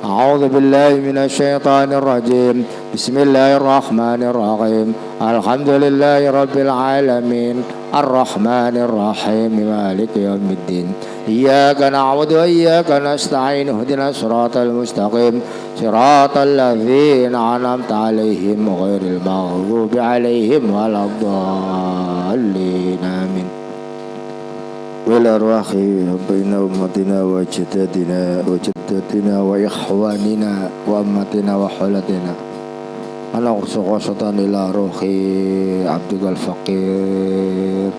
أعوذ بالله من الشيطان الرجيم. بسم الله الرحمن الرحيم. الحمد لله رب العالمين الرحمن الرحيم مالك يوم الدين. إياك نعبد وإياك نستعين اهدنا الصراط المستقيم صراط الذين أنعمت عليهم غير المغضوب عليهم ولا الضالين آمين. والأرواح بين أمتنا وجدتنا وإخواننا وأمتنا وحولتنا أنا قصة إلى روح عبدك الفقير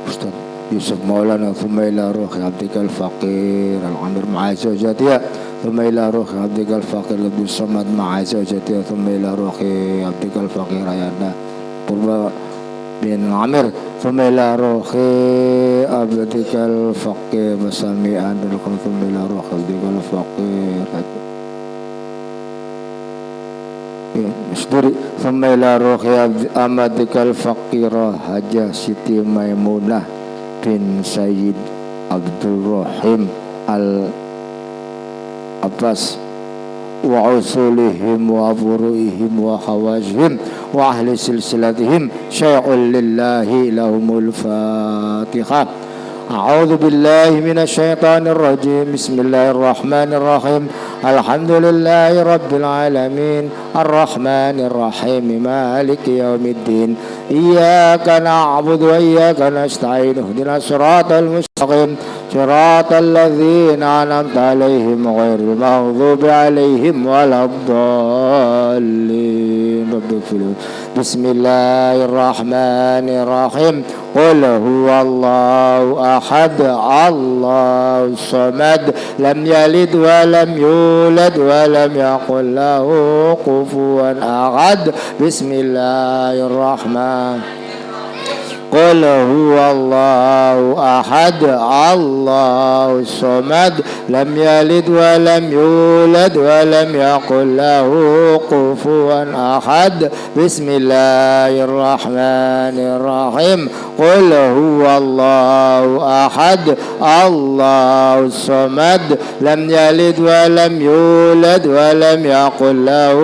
أستاذ يوسف مولانا، ثم إلى روح عبدك الفقير العمر مع زوجته، ثم إلى روح عبدك الفقير عبد الصمد مع زوجته، ثم إلى روح عبدك الفقير أيانا قرب بن عمر، ثم إلى روح عبدك الفقير مسامعا لكم، ثم إلى روح عبدك الفقير مشدري، ثم إلى روح عبدك الفقير حاجة سيتي ميمونة بن سيد عبد الرحيم العباس وعصولهم وفروعهم وخواجهم وأهل سلسلتهم شيء لله لهم الفاتحة. أعوذ بالله من الشيطان الرجيم. بسم الله الرحمن الرحيم. الحمد لله رب العالمين الرحمن الرحيم مالك يوم الدين. إياك نعبد وإياك نستعين اهدنا الصراط المستقيم صراط الذين أنعمت عليهم غير المغضوب عليهم ولا الضالين. رب اغفر. بسم الله الرحمن الرحيم. قل هو الله أحد الله الصمد لم يلد ولم يولد ولم يكن له كفوا أحد. بسم الله الرحمن. قل هو الله أحد الله الصمد لم يلد ولم يولد ولم يكن له كفوا أحد. بسم الله الرحمن الرحيم. قل هو الله أحد الله الصمد لم يلد ولم يولد ولم يكن له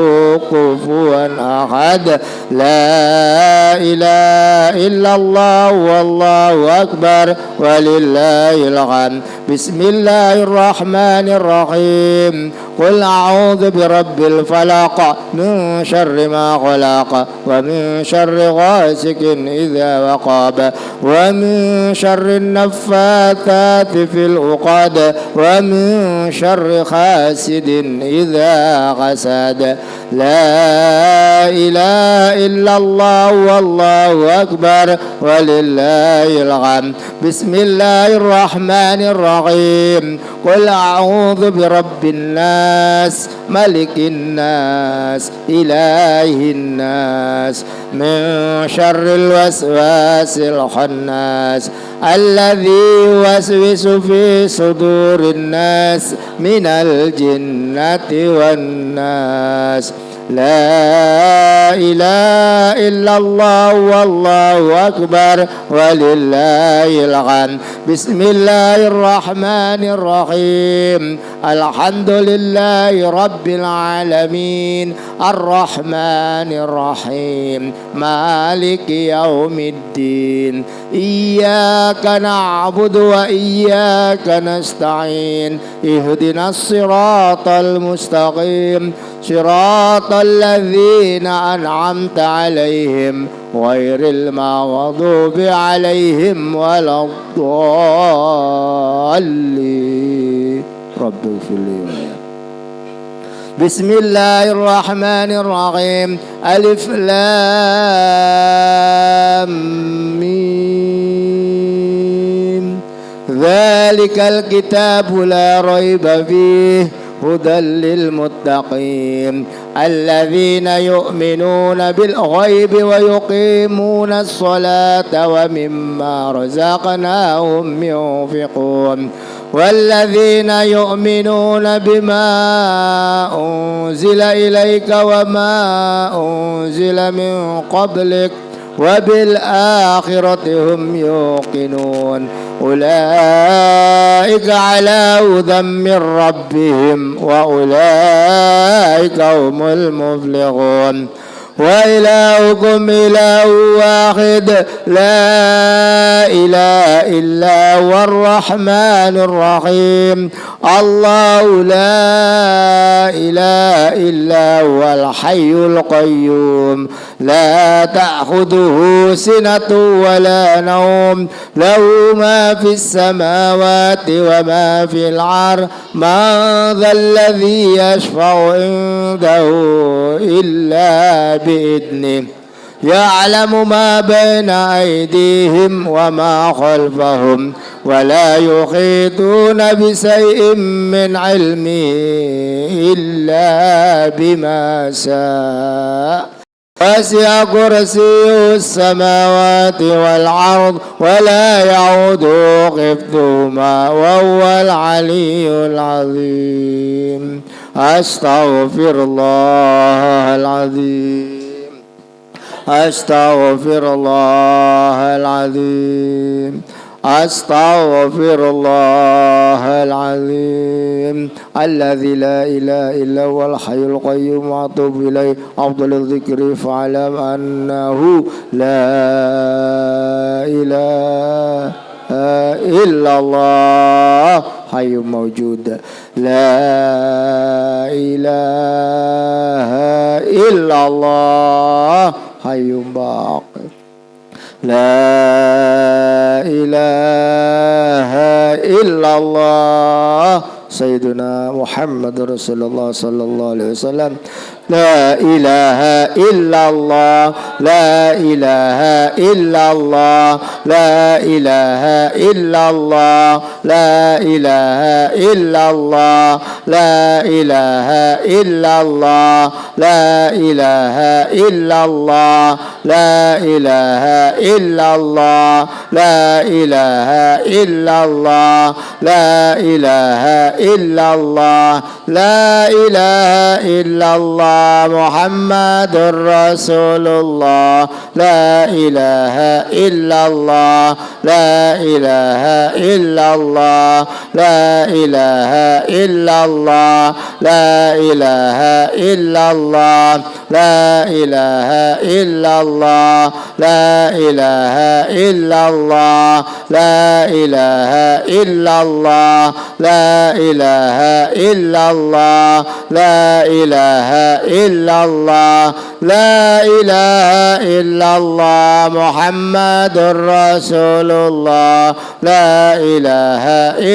كفوا أحد. لا إله إلا الله والله أكبر ولله الحمد. بسم الله الرحمن الرحيم. قل أعوذ برب الفلق من شر ما خلق ومن شر غاسق إذا وقب ومن شر النفاثات في العقد ومن شر حاسد إذا حسد. لا إله إلا الله والله أكبر ولله الحمد. بسم الله الرحمن الرحيم. قل أعوذ برب الناس ملك الناس إله الناس من شر الوسواس الخناس الذي يوسوس في صدور الناس من الجنة والناس. لا إله إلا الله والله أكبر ولله الحمد. بسم الله الرحمن الرحيم. الحمد لله رب العالمين الرحمن الرحيم مالك يوم الدين. إياك نعبد وإياك نستعين اهدنا الصراط المستقيم صراط الذين أنعمت عليهم غير المغضوب عليهم ولا الضالين. رب اغفر لي. بسم الله الرحمن الرحيم. ألف لام ميم. ذلك الكتاب لا ريب فيه هدى للمتقين الذين يؤمنون بالغيب ويقيمون الصلاة ومما رزقناهم ينفقون والذين يؤمنون بما أنزل إليك وما أنزل من قبلك وبالآخرة هم يوقنون أولئك على هدى من ربهم وأولئك هم المفلحون وإلهكم إله واحد لا إله إلا هو الرحمن الرحيم الله لا إله إلا هو الحي القيوم لا تأخذه سنة ولا نوم له ما في السماوات وما في الأرض من ذا الذي يشفع عنده إلا بإذنه يعلم ما بين أيديهم وما خلفهم ولا يحيطون بشيء من علمه إلا بما شاء وسع كرسيه السماوات والأرض ولا يعوده حفظهما وهو العلي العظيم أستغفر الله العظيم أستغفر الله العظيم أستغفر الله العظيم الذي لا إله إلا هو الحي القيوم وأتوب إليه أفضل الذكر فاعلم أنه لا إله إلا الله حي موجود لا إله إلا الله حي باقي لا إله إلا الله سيدنا محمد رسول الله صلى الله عليه وسلم لا إله إلا الله لا إله إلا الله لا إله إلا الله لا إله إلا الله لا إله إلا الله لا إله إلا الله لا إله إلا الله لا إله إلا الله لا إله إلا الله لا إله إلا الله محمد رسول الله لا إله إلا الله لا إله إلا الله لا إله إلا الله لا إله إلا الله لا إله إلا الله لا إله إلا الله لا إله إلا الله لا إله إلا الله لا إله إلا الله لا إله إلا الله محمد رسول الله لا إله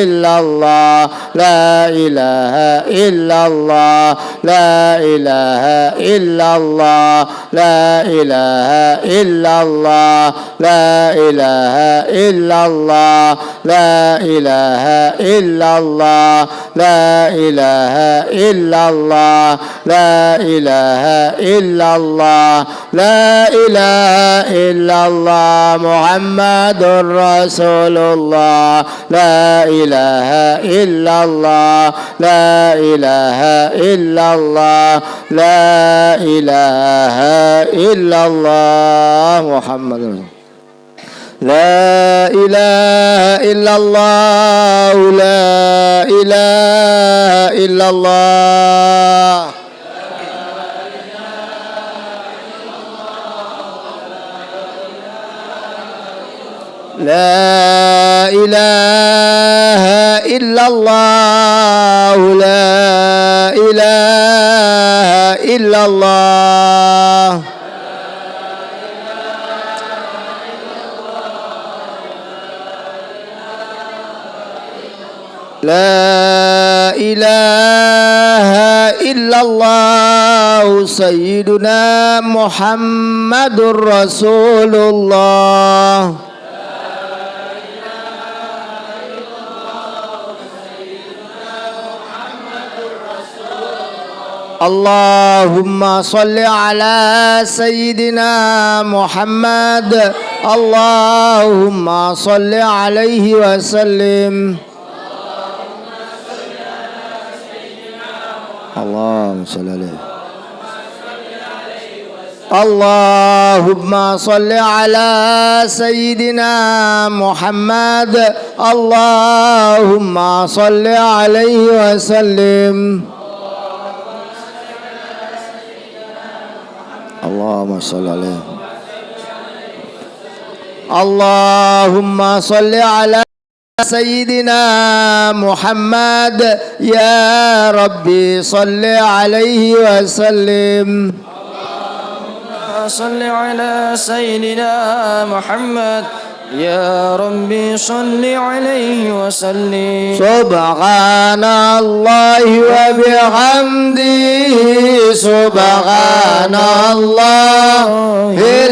إلا الله لا إله إلا الله لا إله إلا الله لا إله إلا الله لا إله إلا الله لا إله إلا الله لا إله إلا الله لا إله إلا الله لا إله إلا الله محمد رسول الله لا إله إلا الله لا إله إلا الله لا إله إلا الله محمد رسول الله لا إله إلا الله لا إله إلا الله لا إله إلا الله لا إله إلا الله لا إله إلا الله سيدنا محمد رسول الله اللهم صل على سيدنا محمد اللهم صل عليه وسلم اللهم صل عليه اللهم صل على سيدنا محمد اللهم صل عليه وسلم اللهم صل عليه اللهم صل على سيدنا محمد يا ربي صل عليه وسلم صل على سيدنا محمد يا ربي صل عليه وسلم سبحان الله وبحمده سبحان الله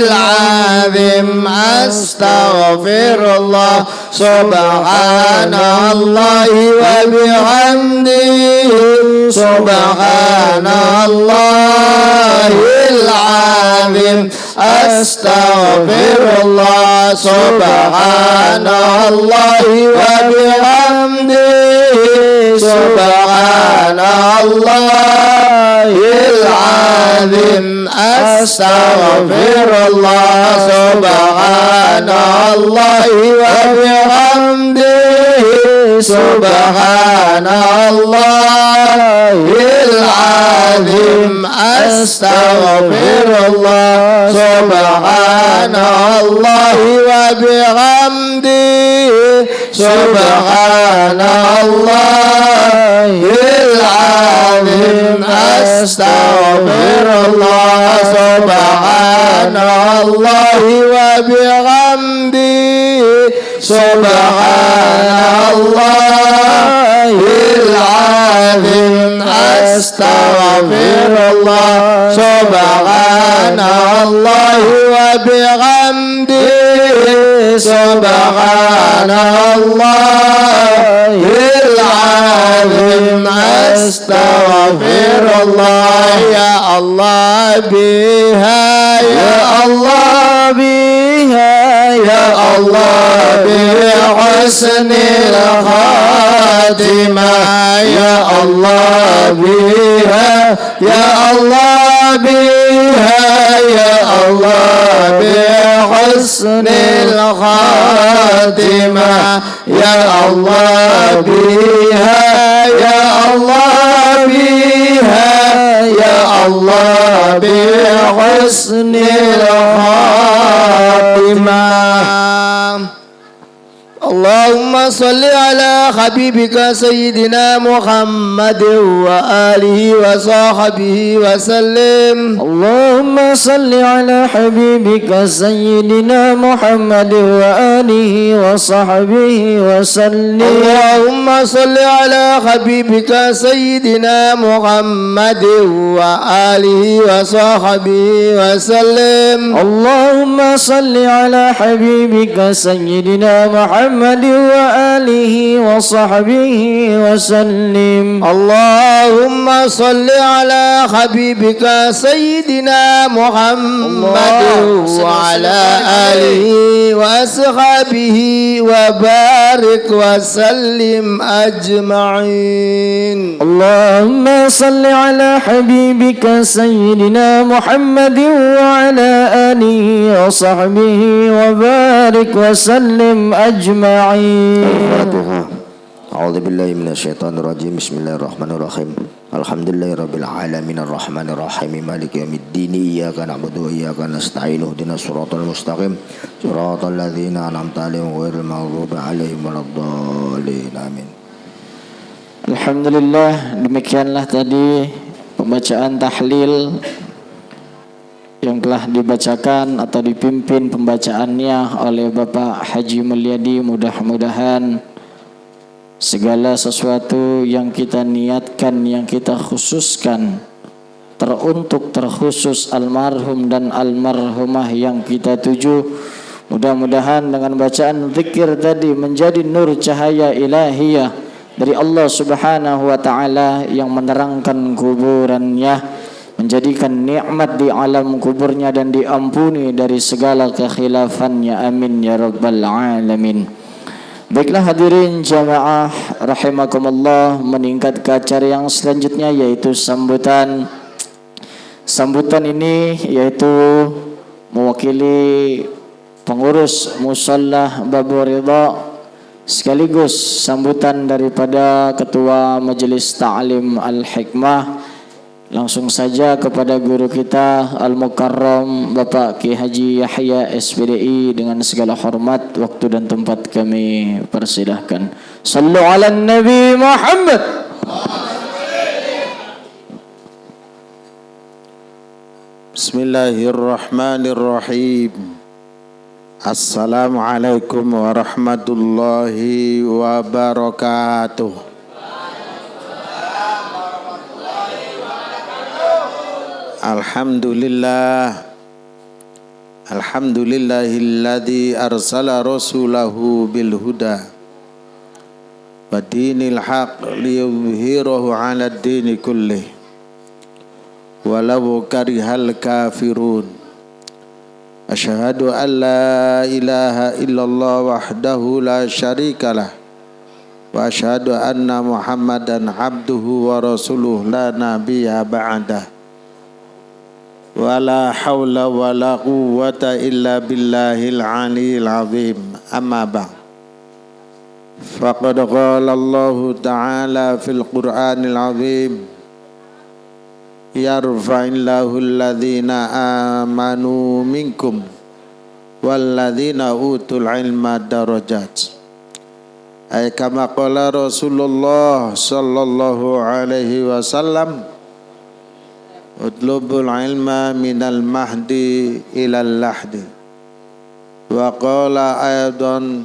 العظيم أستغفر الله سبحان الله وبحمده سبحان الله العظيم أستغفر الله سبحان الله وبحمده سبحان الله العظيم أستغفر الله سبحان الله وبحمده سبحان الله العظيم أستغفر الله سبحان الله وبحمده سبحان الله العظيم أستغفر الله سبحان الله وبحمده سبحان الله العظيم أستغفر الله سبحان الله وبحمده سبحان الله العظيم أستغفر الله يا الله بها يا الله بها يا الله بحسن الخاتمة يا الله بها يا الله بها يا الله بحسن الخاتمة يا الله بها يا الله بها يا الله بحسن الخاتمة اللهم صل على حبيبك سيدنا محمد وآله وصحبه وسلم اللهم صل على حبيبك سيدنا محمد وآله وصحبه وسلم اللهم صل على حبيبك سيدنا محمد وآله وصحبه وسلم اللهم صل على حبيبك سيدنا محمد وآله وصحبه وسلم اللهم صل على حبيبك سيدنا محمد وعلى آله وأصحابه وبارك وسلم أجمعين اللهم صل على حبيبك سيدنا محمد وعلى آله وصحبه وبارك وسلم أجمعين. أعوذ بالله من الشيطان الرجيم بسم الله الرحمن الرحيم الحمد لله رب العالمين الرحمن الرحيم مالك يوم الدين إياك نعبد وإياك نستعين اهدنا الصراط المستقيم صراط الذين أنعمت عليهم غير المغضوب عليهم ولا الضالين آمين. Alhamdulillah, demikianlah tadi pembacaan tahlil yang telah dibacakan atau dipimpin pembacaannya oleh Bapak Haji Mulyadi. Mudah-mudahan segala sesuatu yang kita niatkan, yang kita khususkan terkhusus almarhum dan almarhumah yang kita tuju, mudah-mudahan dengan bacaan zikir tadi menjadi nur cahaya ilahiyah dari Allah Subhanahu wa taala yang menerangkan kuburannya, menjadikan nikmat di alam kuburnya dan diampuni dari segala kekhilafannya. Amin ya rabbal alamin. Baiklah hadirin jamaah rahimakumullah, meningkat ke acara yang selanjutnya yaitu sambutan Sambutan ini yaitu mewakili pengurus Musholla Babur Ridha sekaligus sambutan daripada Ketua Majelis Ta'lim Al-Hikmah. Langsung saja kepada guru kita Al-Mukarram Bapak Ki Haji Yahya SPDI dengan segala hormat, waktu dan tempat kami persilahkan. Sallu ala Nabi Muhammad. Bismillahirrahmanirrahim. Assalamualaikum warahmatullahi wabarakatuh. Alhamdulillah. Alhamdulillahilladzi arsala rasulahu bil huda wa dinil haq liyudhhirahu 'ala ad-dini kullih walau karihal kafirun. Asyhadu an la ilaha illallah wahdahu la syarikalah wa asyhadu anna Muhammadan abduhu wa rasuluh la nabiyya ba'dah. Wala hawla wala quwwata illa billahil aliyil azim. Amma ba'd. Faqad qala Allah ta'ala fil Qur'anil azim, yarfa'illahu alladhina amanu minkum walladhina utul ilma darajat. Ay kama qala Rasulullah sallallahu alaihi wasallam, utlubul ilma minal mahdi ilal lahdi. Wa qala aydan,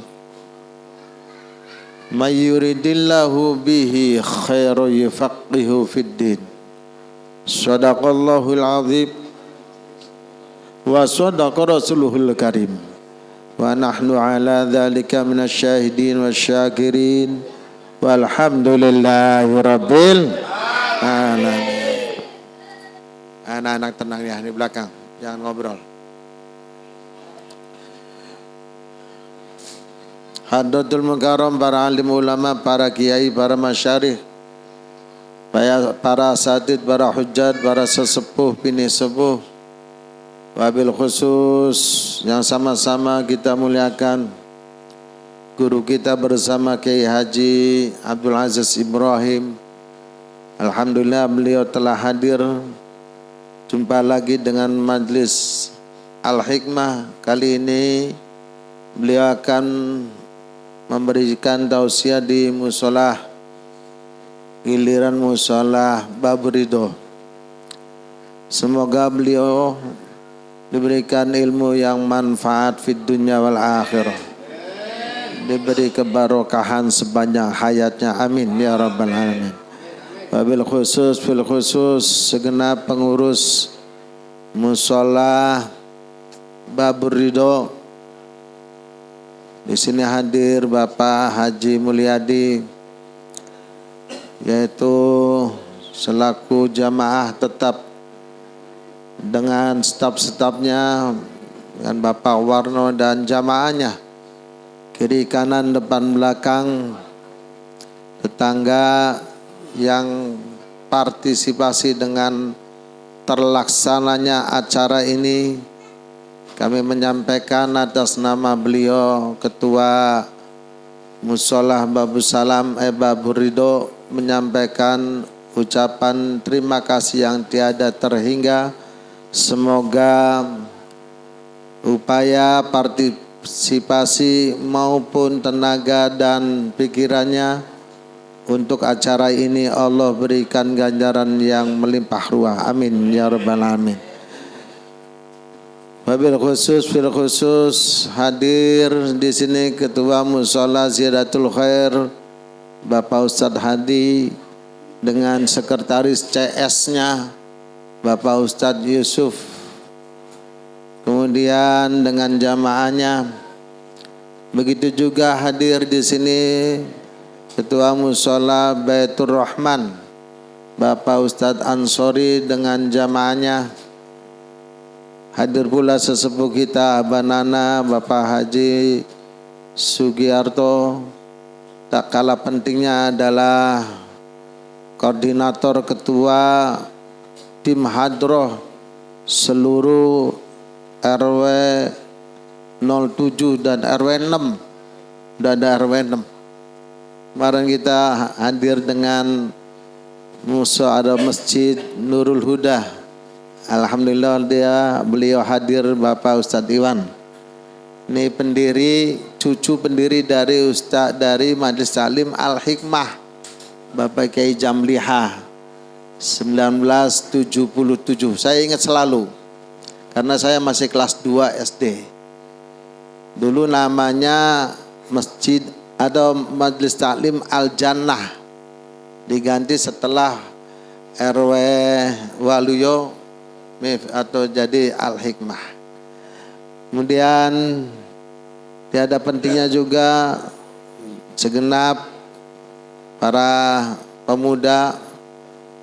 may yuridillahu bihi khairan yufaqihu fid din. Sadaqallahul azim wa sadaqa rasuluhul karim. Wa nahnu ala dhalika minasyahidin wasyakirin. Walhamdulillahi rabbil alamin. Anak-anak tenang ya di belakang, jangan ngobrol. Hadratul Mukarram, para alim ulama, para kiai, para masyarikh, para asatid, para hujjat, para sesepuh, bini sepuh, wabil khusus yang sama-sama kita muliakan guru kita bersama Kiai Haji Abdul Aziz Ibrahim. Alhamdulillah beliau telah hadir. Jumpa lagi dengan Majlis Al-Hikmah. Kali ini beliau akan memberikan tausiah di musola, giliran Musholla Babur Ridha. Semoga beliau diberikan ilmu yang manfaat fid dunya wal akhirah, diberi kebarokahan sepanjang hayatnya, amin ya rabbal alamin. Wabil khusus fil khusus segenap pengurus Musholla Babur Ridha. Di sini hadir Bapak Haji Mulyadi, yaitu selaku jamaah tetap dengan staf-stafnya, dengan Bapak Warno dan jamaahnya, kiri kanan depan belakang, tetangga yang partisipasi dengan terlaksananya acara ini. Kami menyampaikan atas nama beliau Ketua Musholla Babur Ridha menyampaikan ucapan terima kasih yang tiada terhingga. Semoga upaya partisipasi maupun tenaga dan pikirannya untuk acara ini Allah berikan ganjaran yang melimpah ruah, amin ya rabbal alamin. Wabil khusus fil khusus hadir di sini Ketua Musholla Ziyadatul Khair Bapak Ustadz Hadi dengan sekretaris CS-nya Bapak Ustadz Yusuf, kemudian dengan jamaahnya. Begitu juga hadir di sini Ketua Musholla Baitur Rahman Bapak Ustadz Ansori dengan jamaahnya. Hadir pula sesepuh kita Abah Nana Bapak Haji Sugiarto. Tak kalah pentingnya adalah koordinator ketua tim hadroh seluruh RW 07 dan RW 6. Udah ada RW 6. Kemarin kita hadir dengan ada Masjid Nurul Huda. Alhamdulillah beliau hadir Bapak Ustadz Iwan. Ini cucu pendiri dari Ustadz dari Majelis Taklim Al Hikmah, Bapak Kiai Jamliha, 1977. Saya ingat selalu karena saya masih kelas 2 SD. Dulu namanya Masjid atau Majelis Taklim Al Jannah, diganti setelah RW Waluyo atau jadi Al Hikmah. Kemudian tiada pentingnya juga segenap para pemuda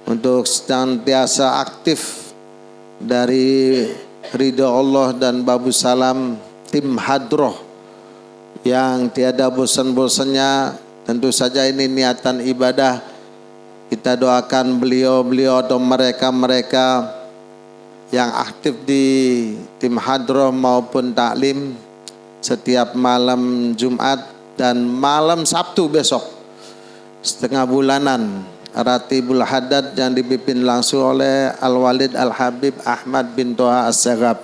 untuk senantiasa aktif dari ridha Allah dan Babu Salam, tim Hadroh yang tiada bosan-bosannya. Tentu saja ini niatan ibadah. Kita doakan beliau-beliau atau mereka-mereka yang aktif di tim Hadroh maupun taklim setiap malam Jumat dan malam Sabtu besok setengah bulanan Ratibul Haddad yang dipimpin langsung oleh Al-Walid Al-Habib Ahmad bin Toha As-Sagab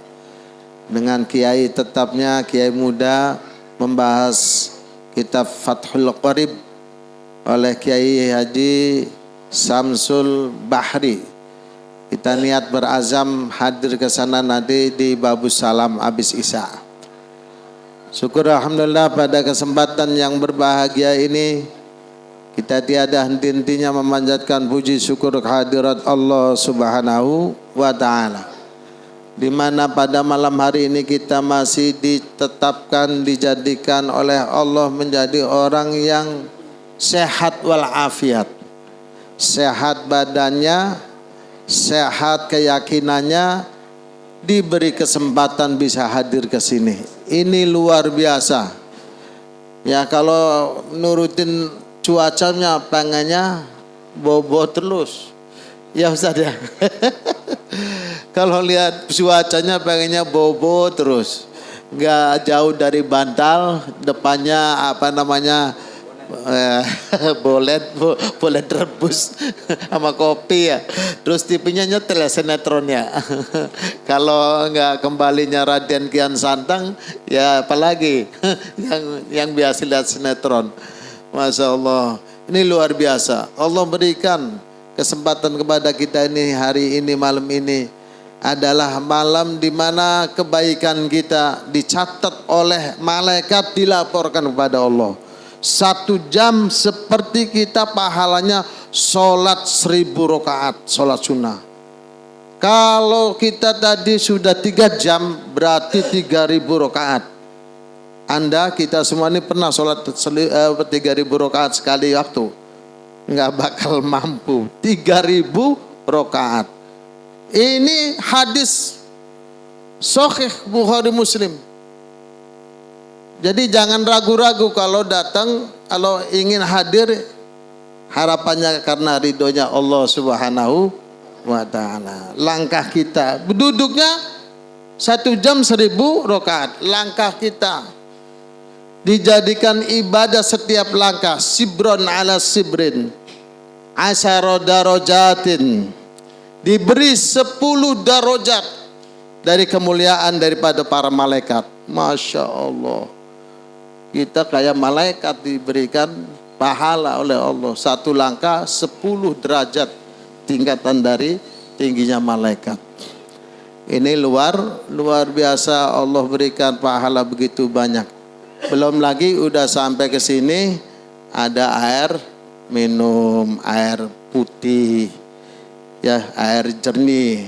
dengan kiai tetapnya kiai muda membahas kitab Fathul Qarib oleh Kiai Haji Samsul Bahri. Kita niat berazam hadir ke sana nanti di Babu Salam habis Isya. Syukur alhamdulillah pada kesempatan yang berbahagia ini kita tiada henti-hentinya memanjatkan puji syukur kehadirat Allah Subhanahu wa taala. Di mana pada malam hari ini kita masih dijadikan oleh Allah menjadi orang yang sehat walafiat. Sehat badannya, sehat keyakinannya, diberi kesempatan bisa hadir ke sini. Ini luar biasa. Ya kalau nurutin cuacanya pengennya bobo terus. Ya Ustaz ya. Kalau lihat cuacanya pengennya bobo terus. Enggak jauh dari Bantal, depannya apa namanya? bolet rebus sama kopi ya. Terus TV-nya nyetel ya sinetronnya. Kalau enggak kembalinya Raden Kian Santang ya apalagi yang biasa lihat sinetron. Masya Allah, ini luar biasa. Allah berikan kesempatan kepada kita ini hari ini, malam ini adalah malam di mana kebaikan kita dicatat oleh malaikat, dilaporkan kepada Allah. 1 jam seperti kita pahalanya sholat 1000 rakaat, sholat sunnah. Kalau kita tadi sudah 3 jam berarti 3000 rakaat. Anda kita semua ini pernah sholat 3000 rakaat sekali waktu, nggak bakal mampu 3000 rakaat. Ini hadis Sahih Bukhari Muslim. Jadi jangan ragu-ragu kalau datang, kalau ingin hadir, harapannya karena ridhonya Allah Subhanahu wa ta'ala. Langkah kita, duduknya 1 jam 1000 rakaat. Langkah kita dijadikan ibadah setiap langkah. Sibron ala sibrin, asyara darajatin, diberi 10 darajat dari kemuliaan daripada para malaikat. Masya Allah, kita kayak malaikat diberikan pahala oleh Allah. 1 langkah 10 derajat tingkatan dari tingginya malaikat. Ini luar biasa, Allah berikan pahala begitu banyak. Belum lagi udah sampai ke sini ada air minum, air putih, ya, air jernih,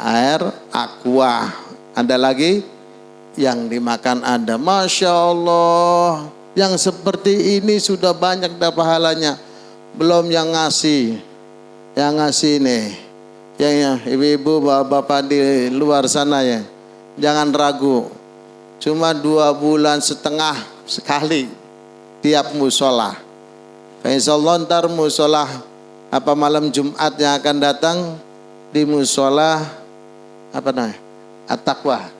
air aqua. Ada lagi yang dimakan ada. Masya Allah, yang seperti ini sudah banyak dah pahalanya. Belum yang ngasih nih, yang ibu-ibu bapak-bapak di luar sana ya, jangan ragu. Cuma 2,5 bulan sekali tiap musola. Insyaallah ntar musola apa malam Jumat yang akan datang di musola apa namanya? At-Taqwa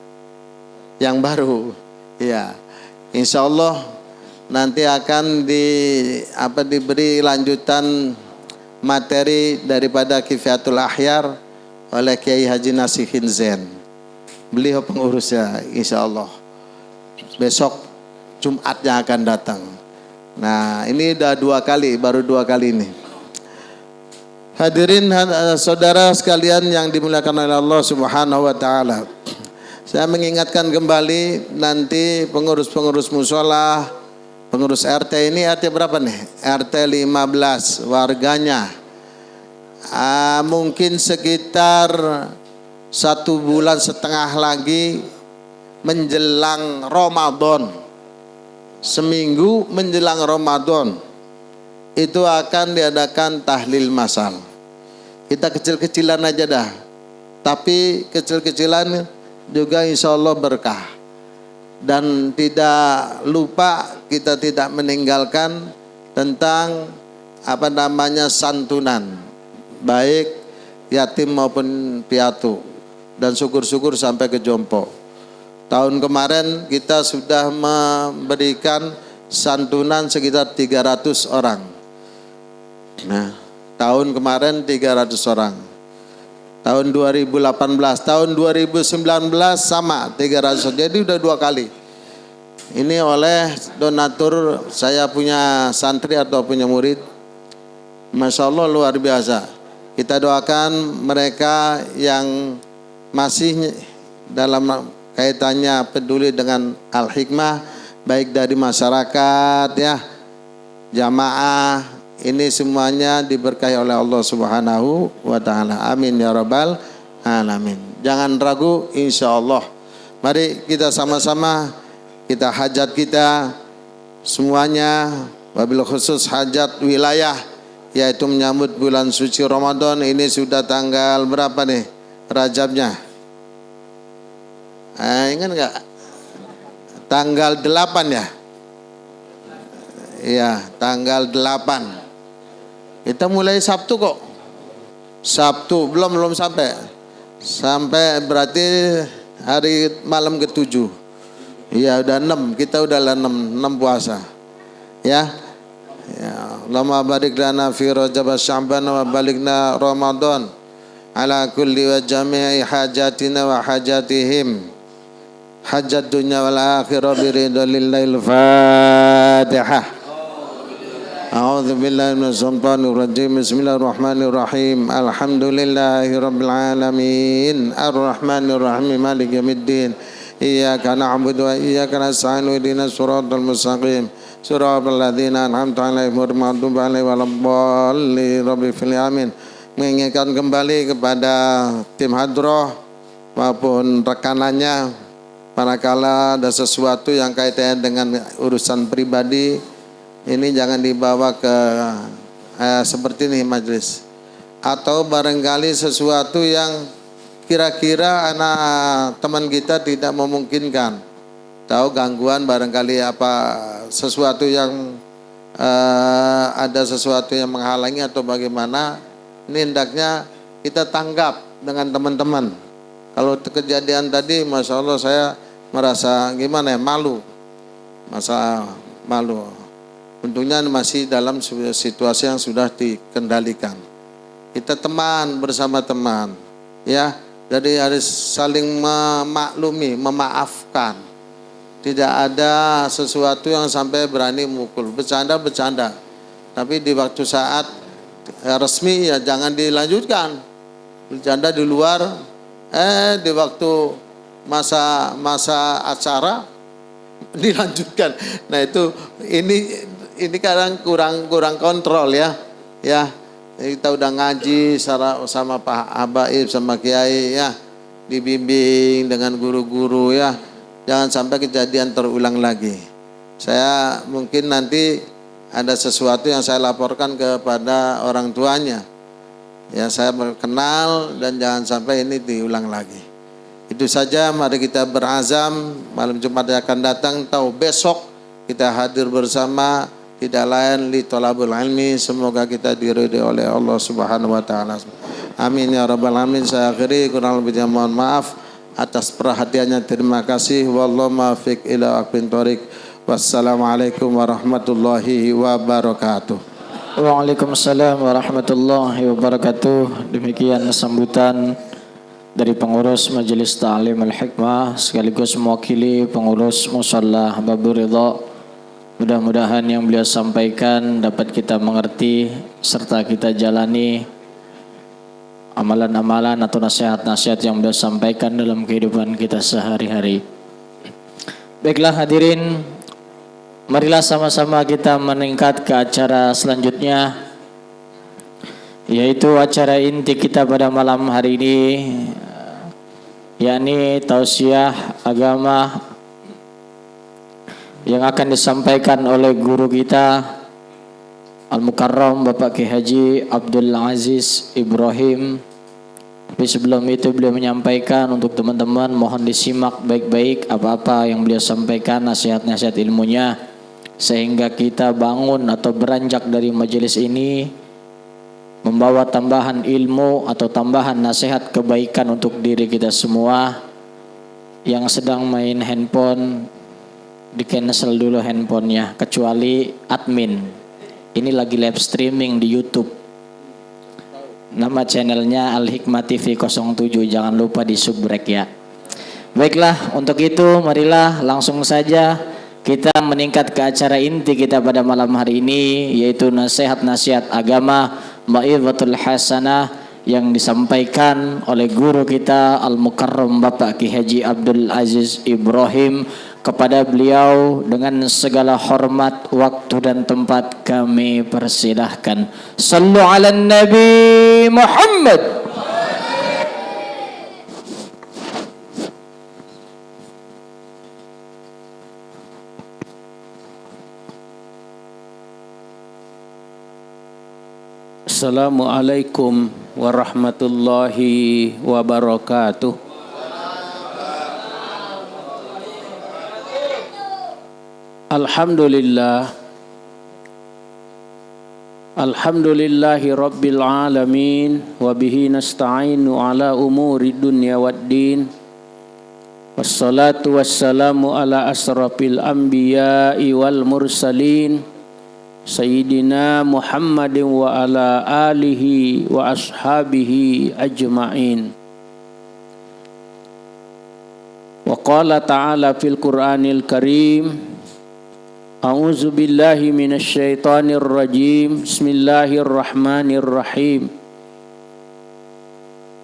yang baru. Ya. Insya Allah nanti akan diberi lanjutan materi daripada Kifayatul Ahyar oleh Kiai Haji Nasihin Zain. Beliau pengurusnya insya Allah. Besok Jumatnya akan datang. Nah ini udah 2 kali, baru 2 kali ini. Hadirin saudara sekalian yang dimuliakan oleh Allah Subhanahu wa taala. Saya mengingatkan kembali nanti pengurus-pengurus mushola, pengurus RT ini RT berapa nih? RT 15 warganya. Mungkin sekitar 1,5 bulan lagi menjelang Ramadan. Seminggu menjelang Ramadan itu akan diadakan tahlil masal. Kita kecil-kecilan aja dah. Tapi kecil-kecilan juga insya Allah berkah. Dan tidak lupa kita tidak meninggalkan tentang santunan, baik yatim maupun piatu, dan syukur-syukur sampai ke jompo. Tahun kemarin kita sudah memberikan santunan sekitar 300 orang. Nah, tahun kemarin 300 orang. Tahun 2018, tahun 2019 sama 300. Jadi udah 2 kali. Ini oleh donatur, saya punya santri atau punya murid. Masya Allah luar biasa. Kita doakan mereka yang masih dalam kaitannya peduli dengan Al-Hikmah, baik dari masyarakat ya, jamaah. Ini semuanya diberkahi oleh Allah Subhanahu wa taala. Amin ya rabbal alamin. Jangan ragu insya Allah. Mari kita sama-sama kita hajat kita semuanya, wabil khusus hajat wilayah, yaitu menyambut bulan suci Ramadan. Ini sudah tanggal berapa nih Rajabnya? Ingat enggak? Tanggal 8 ya? Iya, tanggal 8. Kita mulai Sabtu kok. Sabtu belum sampai. Sampai berarti hari malam ke-7. Iya udah 6. Kita udah 6 puasa. Ya. Ya, Allahumma barik lana fi Rajab Sya'ban wa balighna Ramadan ala kulli wa jami'i hajatina wa hajatihim. Hajat dunya wal akhirah biridhillahil Fatihah. A'udzu billahi minasy syaithanir rajim. Bismillahirrahmanirrahim. Alhamdulillahi rabbil alamin. Arrahmanir rahim. Maliki yaumiddin. Iyyaka na'budu wa iyyaka nasta'in. Ihdinas siratal mustaqim. Siratal ladzina an'amta 'alaihim ghairil maghdubi 'alaihim waladdallin. Rabbil alamin. Mengingatkan kembali kepada tim hadroh maupun rekanannya, manakala ada sesuatu yang kaitannya dengan urusan pribadi, ini jangan dibawa ke seperti ini majelis, atau barangkali sesuatu yang kira-kira anak teman kita tidak memungkinkan, tahu gangguan barangkali apa sesuatu yang ada sesuatu yang menghalangi atau bagaimana, ini hendaknya kita tanggap dengan teman-teman. Kalau kejadian tadi, masya Allah saya merasa gimana ya, malu, malu. Untungnya masih dalam situasi yang sudah dikendalikan. Kita teman bersama teman, ya. Jadi harus saling memaklumi, memaafkan. Tidak ada sesuatu yang sampai berani mukul. Bercanda. Tapi di waktu saat resmi ya jangan dilanjutkan. Bercanda di luar, di waktu masa acara dilanjutkan. Nah itu ini kadang kurang kontrol ya. Kita udah ngaji sama Pak Habaib sama Kiai ya, dibimbing dengan guru-guru ya. Jangan sampai kejadian terulang lagi. Saya mungkin nanti ada sesuatu yang saya laporkan kepada orang tuanya. Ya saya berkenal dan jangan sampai ini diulang lagi. Itu saja, mari kita berazam malam Jumat yang akan datang, tahu besok kita hadir bersama, tidak lain li thalabul ilmi. Semoga kita diridhai oleh Allah Subhanahu wa taala. Amin ya rabbal alamin. Saya akhiri, kurang lebihnya mohon maaf. Atas perhatiannya terima kasih. Wallahu muwaffiq ila aqwamit thoriq. Wassalamualaikum warahmatullahi wabarakatuh. Waalaikumsalam warahmatullahi wabarakatuh. Demikian sambutan dari pengurus Majelis Ta'lim Al-Hikmah sekaligus mewakili pengurus Musalla Babur Ridha. Mudah-mudahan yang beliau sampaikan dapat kita mengerti serta kita jalani amalan-amalan atau nasihat-nasihat yang beliau sampaikan dalam kehidupan kita sehari-hari. Baiklah hadirin, marilah sama-sama kita meningkat ke acara selanjutnya, yaitu acara inti kita pada malam hari ini, yakni tausiah agama yang akan disampaikan oleh guru kita Al-Mukarram Bapak Ki Haji Abdul Aziz Ibrahim. Tapi sebelum itu beliau menyampaikan untuk teman-teman, mohon disimak baik-baik apa-apa yang beliau sampaikan, nasihat-nasihat ilmunya, sehingga kita bangun atau beranjak dari majelis ini membawa tambahan ilmu atau tambahan nasihat kebaikan untuk diri kita semua. Yang sedang main handphone, di cancel dulu handphonenya, kecuali admin. Ini lagi live streaming di YouTube. Nama channelnya Al Hikmah TV 07, jangan lupa di subrek ya. Baiklah, untuk itu marilah langsung saja kita meningkat ke acara inti kita pada malam hari ini, yaitu nasihat-nasihat agama Mau'izatul Hasanah yang disampaikan oleh guru kita Al-Mukarram Bapak Ki Haji Abdul Aziz Ibrahim. Kepada beliau dengan segala hormat, waktu dan tempat kami persilahkan. Sallu ala Nabi Muhammad. Assalamualaikum warahmatullahi wabarakatuh. Alhamdulillah, alhamdulillahi rabbil alamin, wa bihi nasta'inu ala umuri dunya waddin, wassalatu wassalamu ala asrafil anbiya'i wal mursalin, sayyidina Muhammadin wa ala alihi wa ashabihi ajma'in. Wa qala ta'ala fil Qur'anil Karim, A'udzu billahi minasy syaithanir rajim. Bismillahirrahmanirrahim.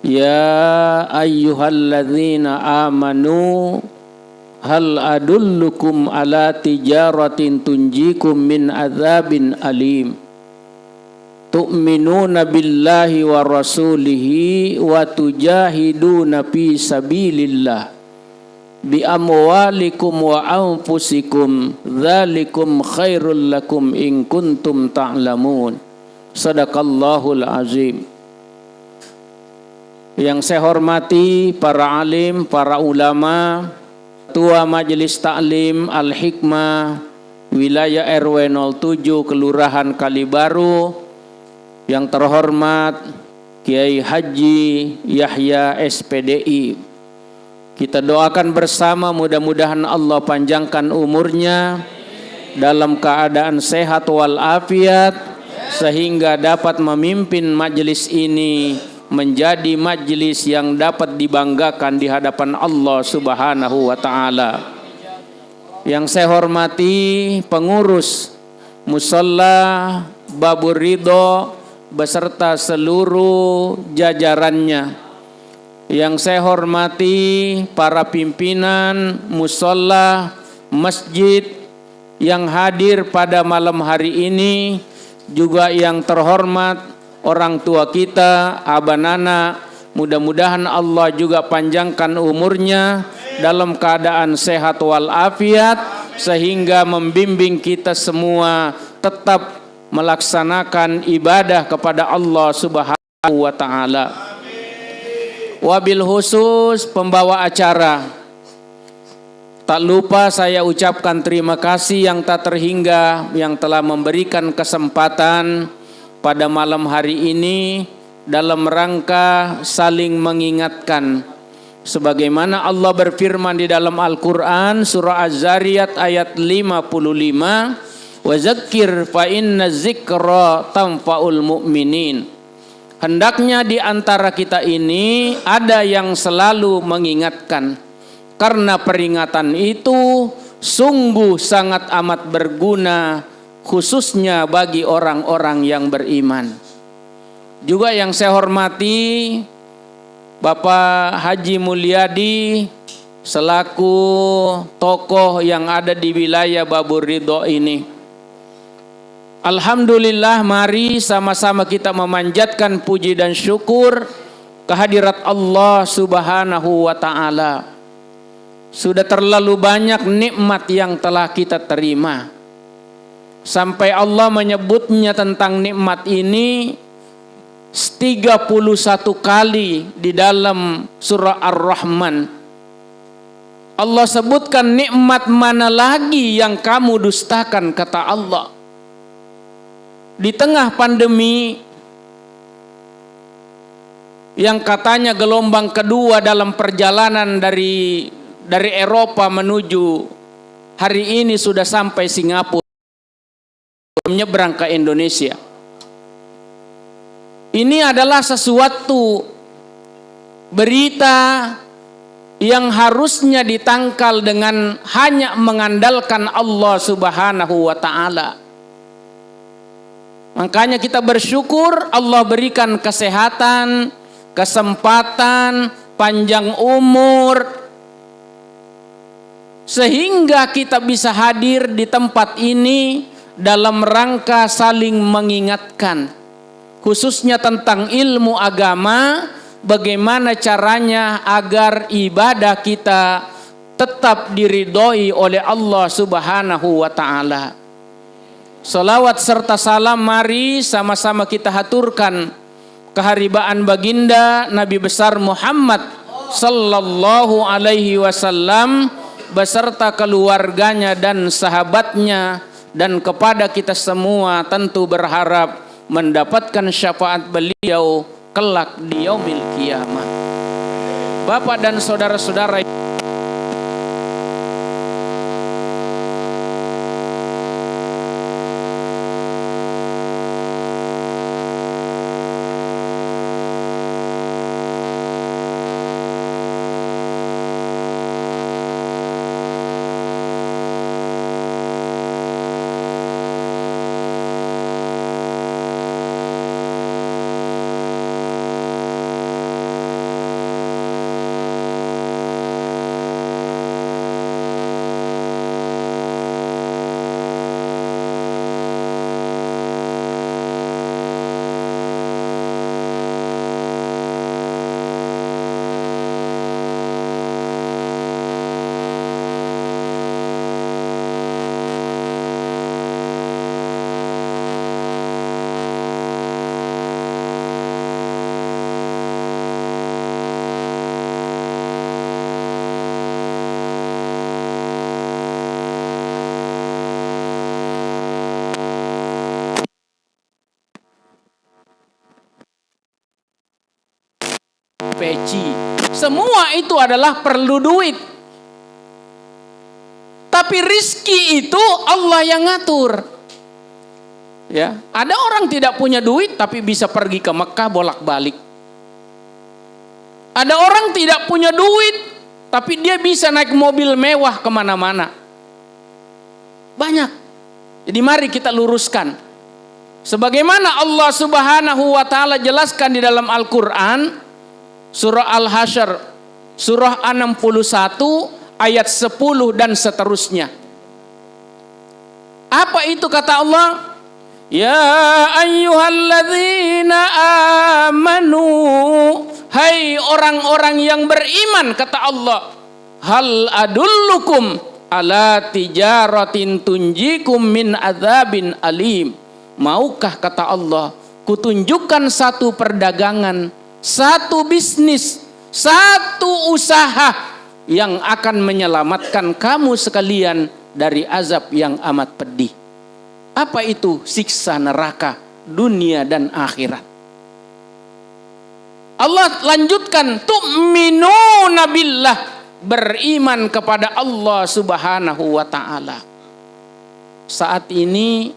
Ya ayyuhalladzina amanu hal adullukum ala tijaratin tunjikum min adzabin alim. Tu'minuna billahi wa rasulihi wa tujahiduna fi sabilillah bi amwalikum wa anfusikum dzalikum khairul lakum in kuntum ta'lamun. Sadaqallahul azim. Yang saya hormati para alim, para ulama, Ketua Majelis Ta'lim Al-Hikmah Wilayah RW 07 Kelurahan Kalibaru, yang terhormat Kiai Haji Yahya SPDI. Kita doakan bersama, mudah-mudahan Allah panjangkan umurnya dalam keadaan sehat walafiat, sehingga dapat memimpin majelis ini menjadi majelis yang dapat dibanggakan di hadapan Allah Subhanahu wa taala. Yang saya hormati pengurus Musalla Babur Ridha beserta seluruh jajarannya. Yang saya hormati para pimpinan musalla masjid yang hadir pada malam hari ini, juga yang terhormat orang tua kita, abanana, mudah-mudahan Allah juga panjangkan umurnya dalam keadaan sehat walafiat, sehingga membimbing kita semua tetap melaksanakan ibadah kepada Allah Subhanahu wa taala. Wabil khusus pembawa acara, tak lupa saya ucapkan terima kasih yang tak terhingga yang telah memberikan kesempatan pada malam hari ini dalam rangka saling mengingatkan. Sebagaimana Allah berfirman di dalam Al-Quran surah Az-Zariyat ayat 55, wa zakkir fa inna zikra tanfa'ul mu'minin. Hendaknya di antara kita ini ada yang selalu mengingatkan, karena peringatan itu sungguh sangat amat berguna, khususnya bagi orang-orang yang beriman. Juga yang saya hormati Bapak Haji Mulyadi selaku tokoh yang ada di wilayah Babur Ridho ini. Alhamdulillah, mari sama-sama kita memanjatkan puji dan syukur kehadirat Allah Subhanahu wa ta'ala. Sudah terlalu banyak nikmat yang telah kita terima, sampai Allah menyebutnya tentang nikmat ini 31 kali di dalam surah Ar-Rahman. Allah sebutkan nikmat mana lagi yang kamu dustakan, kata Allah. Di tengah pandemi yang katanya gelombang kedua dalam perjalanan dari Eropa menuju hari ini sudah sampai Singapura, menyeberang ke Indonesia. Ini adalah sesuatu berita yang harusnya ditangkal dengan hanya mengandalkan Allah Subhanahu wa ta'ala. Makanya kita bersyukur Allah berikan kesehatan, kesempatan, panjang umur, sehingga kita bisa hadir di tempat ini dalam rangka saling mengingatkan, khususnya tentang ilmu agama, bagaimana caranya agar ibadah kita tetap diridhoi oleh Allah Subhanahu wa ta'ala. Salawat serta salam mari sama-sama kita haturkan keharibaan baginda Nabi besar Muhammad sallallahu alaihi wasallam beserta keluarganya dan sahabatnya, dan kepada kita semua tentu berharap mendapatkan syafaat beliau kelak di yaumil kiamat. Bapak dan saudara-saudara, peci, semua itu adalah perlu duit. Tapi rizki itu Allah yang ngatur. Ya, ada orang tidak punya duit tapi bisa pergi ke Mekah bolak-balik. Ada orang tidak punya duit tapi dia bisa naik mobil mewah kemana-mana. Banyak. Jadi mari kita luruskan. Sebagaimana Allah Subhanahu wa ta'ala jelaskan di dalam Al-Quran, surah Al-Hasyr, surah 61, ayat 10 dan seterusnya. Apa itu kata Allah? Ya ayyuhalladzina amanu, hai orang-orang yang beriman, kata Allah, hal adullukum ala tijaratin tunjikum min adzabin alim. Maukah, kata Allah, kutunjukkan satu perdagangan, satu bisnis, satu usaha yang akan menyelamatkan kamu sekalian dari azab yang amat pedih. Apa itu? Siksa neraka dunia dan akhirat. Allah lanjutkan, tu'minuna billah, beriman kepada Allah Subhanahu wa ta'ala. Saat ini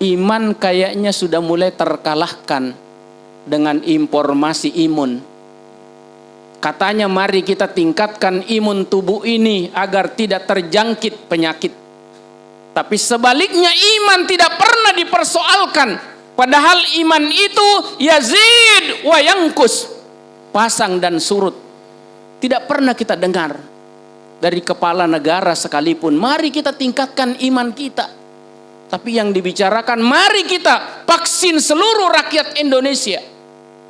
iman kayaknya sudah mulai terkalahkan dengan informasi imun. Katanya mari kita tingkatkan imun tubuh ini agar tidak terjangkit penyakit. Tapi sebaliknya iman tidak pernah dipersoalkan. Padahal iman itu yazid wa yankus, pasang dan surut. Tidak pernah kita dengar dari kepala negara sekalipun, mari kita tingkatkan iman kita. Tapi yang dibicarakan, mari kita vaksin seluruh rakyat Indonesia.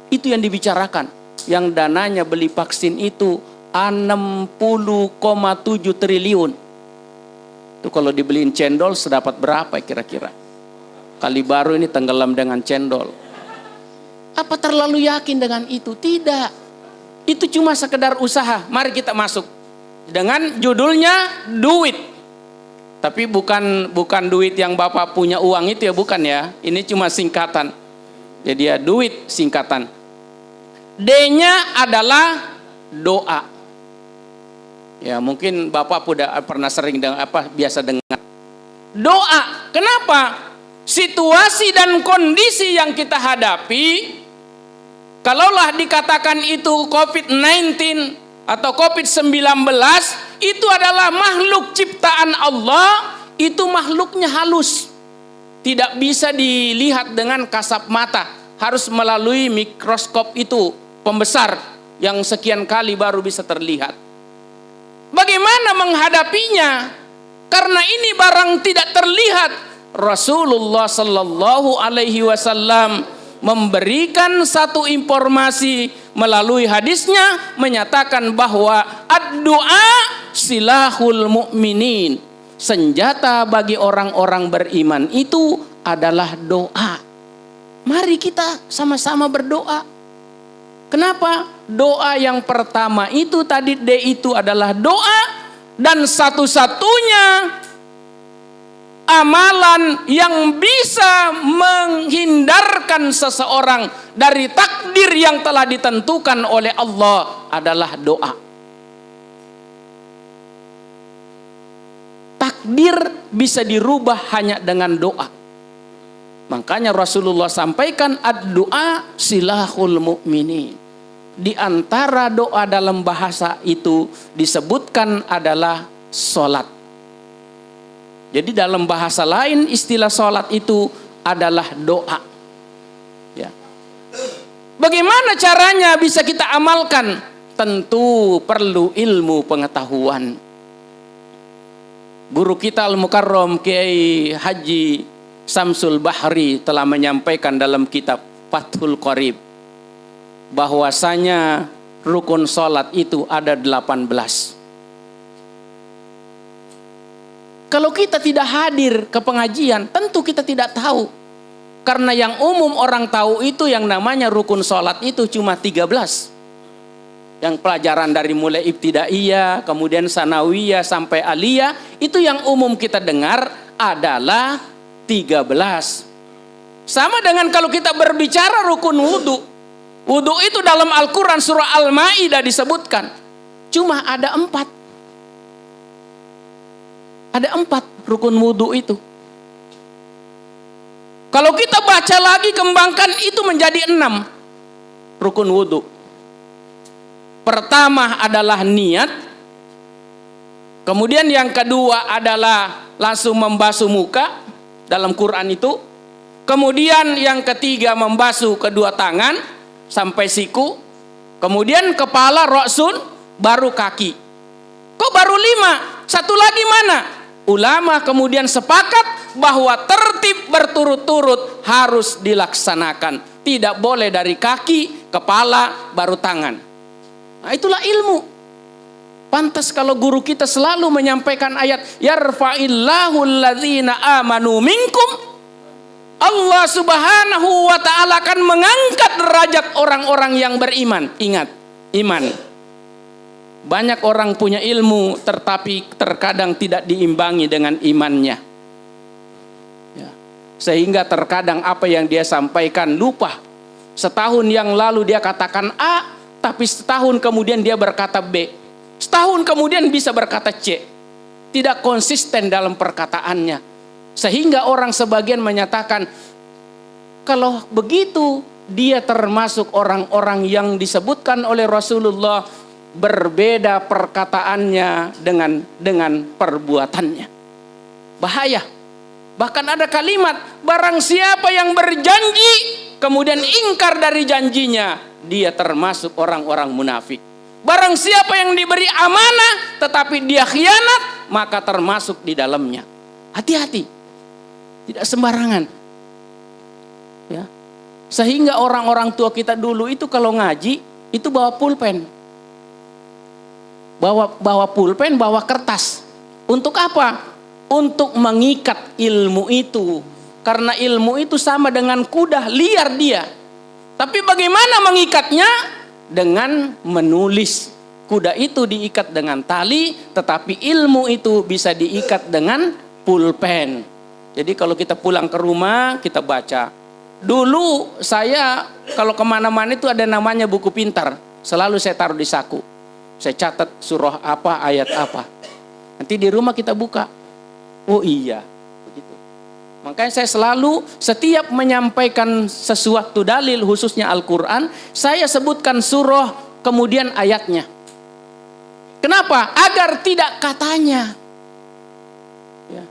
Itu yang dibicarakan. Yang dananya beli vaksin itu 60,7 triliun. Itu kalau dibeliin cendol sedapat berapa kira-kira? Kali baru ini tenggelam dengan cendol. Apa terlalu yakin dengan itu? Tidak. Itu cuma sekedar usaha. Mari kita masuk. Dengan judulnya duit. Tapi bukan duit yang Bapak punya uang itu ya, bukan ya. Ini cuma singkatan. Jadi ya duit singkatan. D-nya adalah doa. Ya mungkin Bapak pernah sering biasa dengar. Doa. Kenapa? Situasi dan kondisi yang kita hadapi, kalaulah dikatakan itu COVID-19 atau COVID-19, itu adalah makhluk ciptaan Allah, itu makhluknya halus. Tidak bisa dilihat dengan kasat mata, harus melalui mikroskop itu, pembesar, yang sekian kali baru bisa terlihat. Bagaimana menghadapinya? Karena ini barang tidak terlihat. Rasulullah Sallallahu Alaihi Wasallam memberikan satu informasi melalui hadisnya, menyatakan bahwa ad-du'a silahul mu'minin, senjata bagi orang-orang beriman itu adalah doa. Mari kita sama-sama berdoa. Kenapa? Doa yang pertama itu tadi D itu adalah doa, dan satu-satunya amalan yang bisa menghindarkan seseorang dari takdir yang telah ditentukan oleh Allah adalah doa. Takdir bisa dirubah hanya dengan doa. Makanya Rasulullah sampaikan ad-du'a silahul mu'minin. Di antara doa dalam bahasa itu disebutkan adalah sholat. Jadi dalam bahasa lain istilah sholat itu adalah doa. Ya. Bagaimana caranya bisa kita amalkan? Tentu perlu ilmu pengetahuan. Guru kita Al-Mukarram Kiai Haji Samsul Bahri telah menyampaikan dalam kitab Fathul Qorib bahwasanya rukun sholat itu ada 18. Kalau kita tidak hadir ke pengajian, tentu kita tidak tahu. Karena yang umum orang tahu itu yang namanya rukun sholat itu cuma 13. Yang pelajaran dari mulai ibtidaiyah, kemudian sanawiyah sampai aliyah, itu yang umum kita dengar adalah 13. Sama dengan kalau kita berbicara rukun wudhu. Wudhu itu dalam Al-Quran surah Al-Ma'idah disebutkan. Cuma ada 4. Ada 4 rukun wudhu itu. Kalau kita baca lagi, kembangkan itu menjadi 6 rukun wudhu. Pertama adalah niat. Kemudian yang kedua adalah langsung membasuh muka dalam Quran itu. Kemudian yang ketiga membasuh kedua tangan sampai siku. Kemudian kepala, roksun, baru kaki. Kok baru 5? Satu lagi mana? Ulama kemudian sepakat bahwa tertib berturut-turut harus dilaksanakan. Tidak boleh dari kaki, kepala, baru tangan. Nah, itulah ilmu. Pantas kalau guru kita selalu menyampaikan ayat yarfa'illahu alladzina amanu minkum. Allah Subhanahu wa ta'ala akan mengangkat derajat orang-orang yang beriman. Ingat, iman. Banyak orang punya ilmu tetapi terkadang tidak diimbangi dengan imannya. Ya. Sehingga terkadang apa yang dia sampaikan lupa. Setahun yang lalu dia katakan A, tapi setahun kemudian dia berkata B. Setahun kemudian bisa berkata C. Tidak konsisten dalam perkataannya. Sehingga orang sebagian menyatakan, kalau begitu dia termasuk orang-orang yang disebutkan oleh Rasulullah berbeda perkataannya dengan perbuatannya. Bahaya. Bahkan ada kalimat, barang siapa yang berjanji kemudian ingkar dari janjinya, dia termasuk orang-orang munafik. Barang siapa yang diberi amanah tetapi dia khianat, maka termasuk di dalamnya. Hati-hati. Tidak sembarangan. Ya. Sehingga orang-orang tua kita dulu itu kalau ngaji itu bawa pulpen. Bawa pulpen, bawa kertas. Untuk apa? Untuk mengikat ilmu itu. Karena ilmu itu sama dengan kuda, liar dia. Tapi bagaimana mengikatnya? Dengan menulis. Kuda itu diikat dengan tali, tetapi ilmu itu bisa diikat dengan pulpen. Jadi kalau kita pulang ke rumah, kita baca. Dulu saya kalau kemana-mana itu ada namanya buku pintar. Selalu saya taruh di saku. Saya catat surah apa, ayat apa. Nanti di rumah kita buka. Oh iya, begitu. Makanya saya selalu setiap menyampaikan sesuatu dalil khususnya Al-Quran, saya sebutkan surah kemudian ayatnya. Kenapa? Agar tidak katanya. Ya.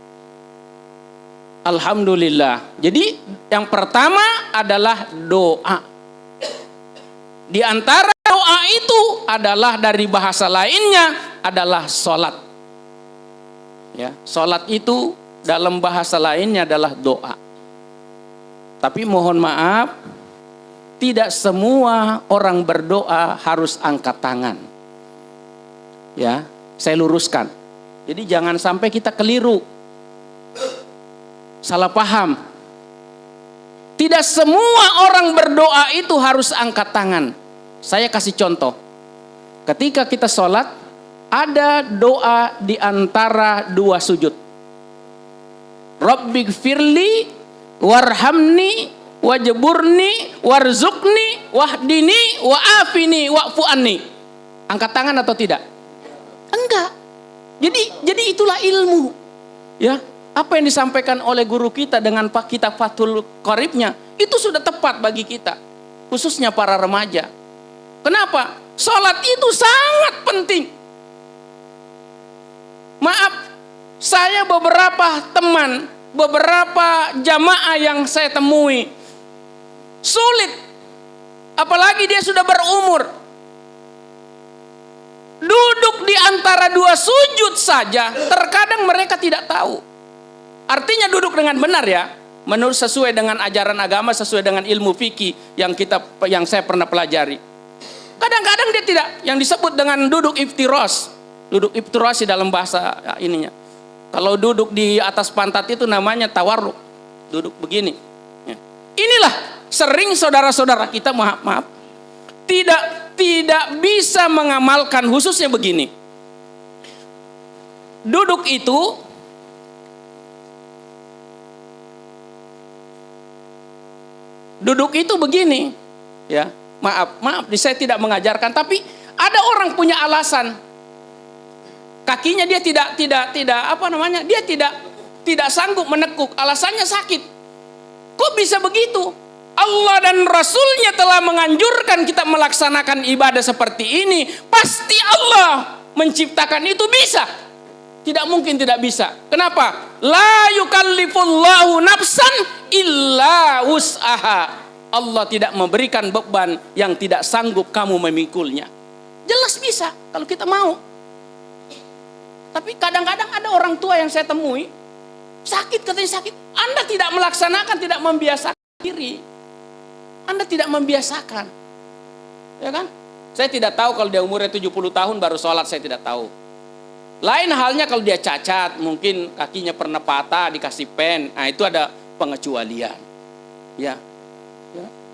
Alhamdulillah. Jadi yang pertama adalah doa. Di antara doa itu adalah dari bahasa lainnya adalah sholat. Ya, sholat itu dalam bahasa lainnya adalah doa. Tapi mohon maaf, tidak semua orang berdoa harus angkat tangan. Ya, saya luruskan. Jadi jangan sampai kita keliru, salah paham. Tidak semua orang berdoa itu harus angkat tangan. Saya kasih contoh. Ketika kita sholat, ada doa di antara dua sujud. Rabbighfirli warhamni wajburni warzuqni wahdini wa'afini wa'fu anni. Angkat tangan atau tidak? Enggak. Jadi itulah ilmu. Ya, apa yang disampaikan oleh guru kita dengan kitab Fathul Qoribnya itu sudah tepat bagi kita, khususnya para remaja. Kenapa? Salat itu sangat penting. Maaf, saya beberapa teman, beberapa jamaah yang saya temui sulit, apalagi dia sudah berumur. Duduk di antara dua sujud saja, terkadang mereka tidak tahu. Artinya duduk dengan benar ya, menurut sesuai dengan ajaran agama, sesuai dengan ilmu fikih yang saya pernah pelajari. Kadang-kadang dia tidak, yang disebut dengan duduk iftiros. Duduk iftirasi dalam bahasa ininya. Kalau duduk di atas pantat itu namanya tawarruk. Duduk begini. Ya. Inilah sering saudara-saudara kita maaf tidak bisa mengamalkan, khususnya begini. Duduk itu begini. Ya, maaf, saya tidak mengajarkan, tapi ada orang punya alasan. Kakinya dia tidak dia tidak sanggup menekuk, alasannya sakit. Kok bisa begitu? Allah dan Rasulnya telah menganjurkan kita melaksanakan ibadah seperti ini. Pasti Allah menciptakan itu bisa. Tidak mungkin tidak bisa. Kenapa? La yukallifullahu nafsan illa wus'aha. Allah tidak memberikan beban yang tidak sanggup kamu memikulnya. Jelas bisa kalau kita mau. Tapi kadang-kadang ada orang tua yang saya temui, sakit, katanya sakit. Anda tidak melaksanakan, tidak membiasakan diri. Anda tidak membiasakan. Ya kan? Saya tidak tahu kalau dia umurnya 70 tahun baru sholat, saya tidak tahu. Lain halnya kalau dia cacat, mungkin kakinya pernah patah, dikasih pen. Nah itu ada pengecualian. Ya.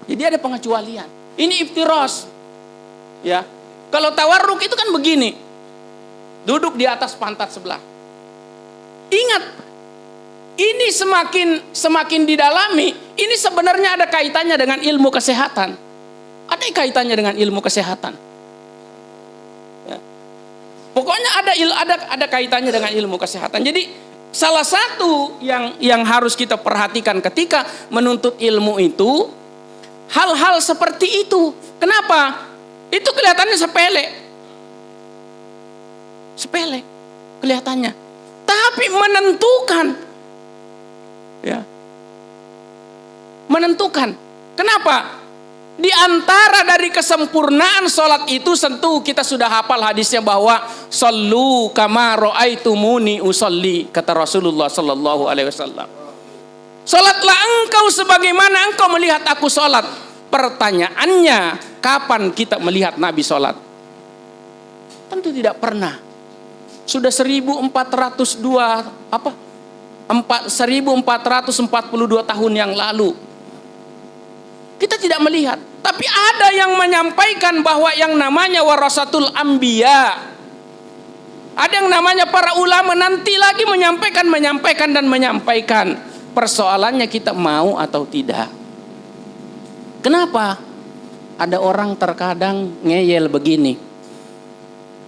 Jadi ada pengecualian. Ini iftiros. Ya. Kalau tawarruk itu kan begini. Duduk di atas pantat sebelah. Ingat, ini semakin didalami, Ini sebenarnya ada kaitannya dengan ilmu kesehatan. Ada kaitannya dengan ilmu kesehatan. Ya. Pokoknya ada kaitannya dengan ilmu kesehatan. Jadi salah satu yang harus kita perhatikan ketika menuntut ilmu itu hal-hal seperti itu. Kenapa? Itu kelihatannya sepele. Sepele kelihatannya. Tapi menentukan. Ya. Menentukan. Kenapa? Di antara dari kesempurnaan sholat itu tentu kita sudah hafal hadisnya bahwa sallu kama ra'aitumuni usolli, kata Rasulullah sallallahu alaihi wasallam. Sholatlah engkau sebagaimana engkau melihat aku sholat. Pertanyaannya, kapan kita melihat Nabi sholat? Tentu tidak pernah. Sudah 1442 tahun yang lalu. Kita tidak melihat. Tapi ada yang menyampaikan bahwa yang namanya warasatul anbiya. Ada yang namanya para ulama nanti lagi menyampaikan. Persoalannya kita mau atau tidak. Kenapa? Ada orang terkadang ngeyel begini.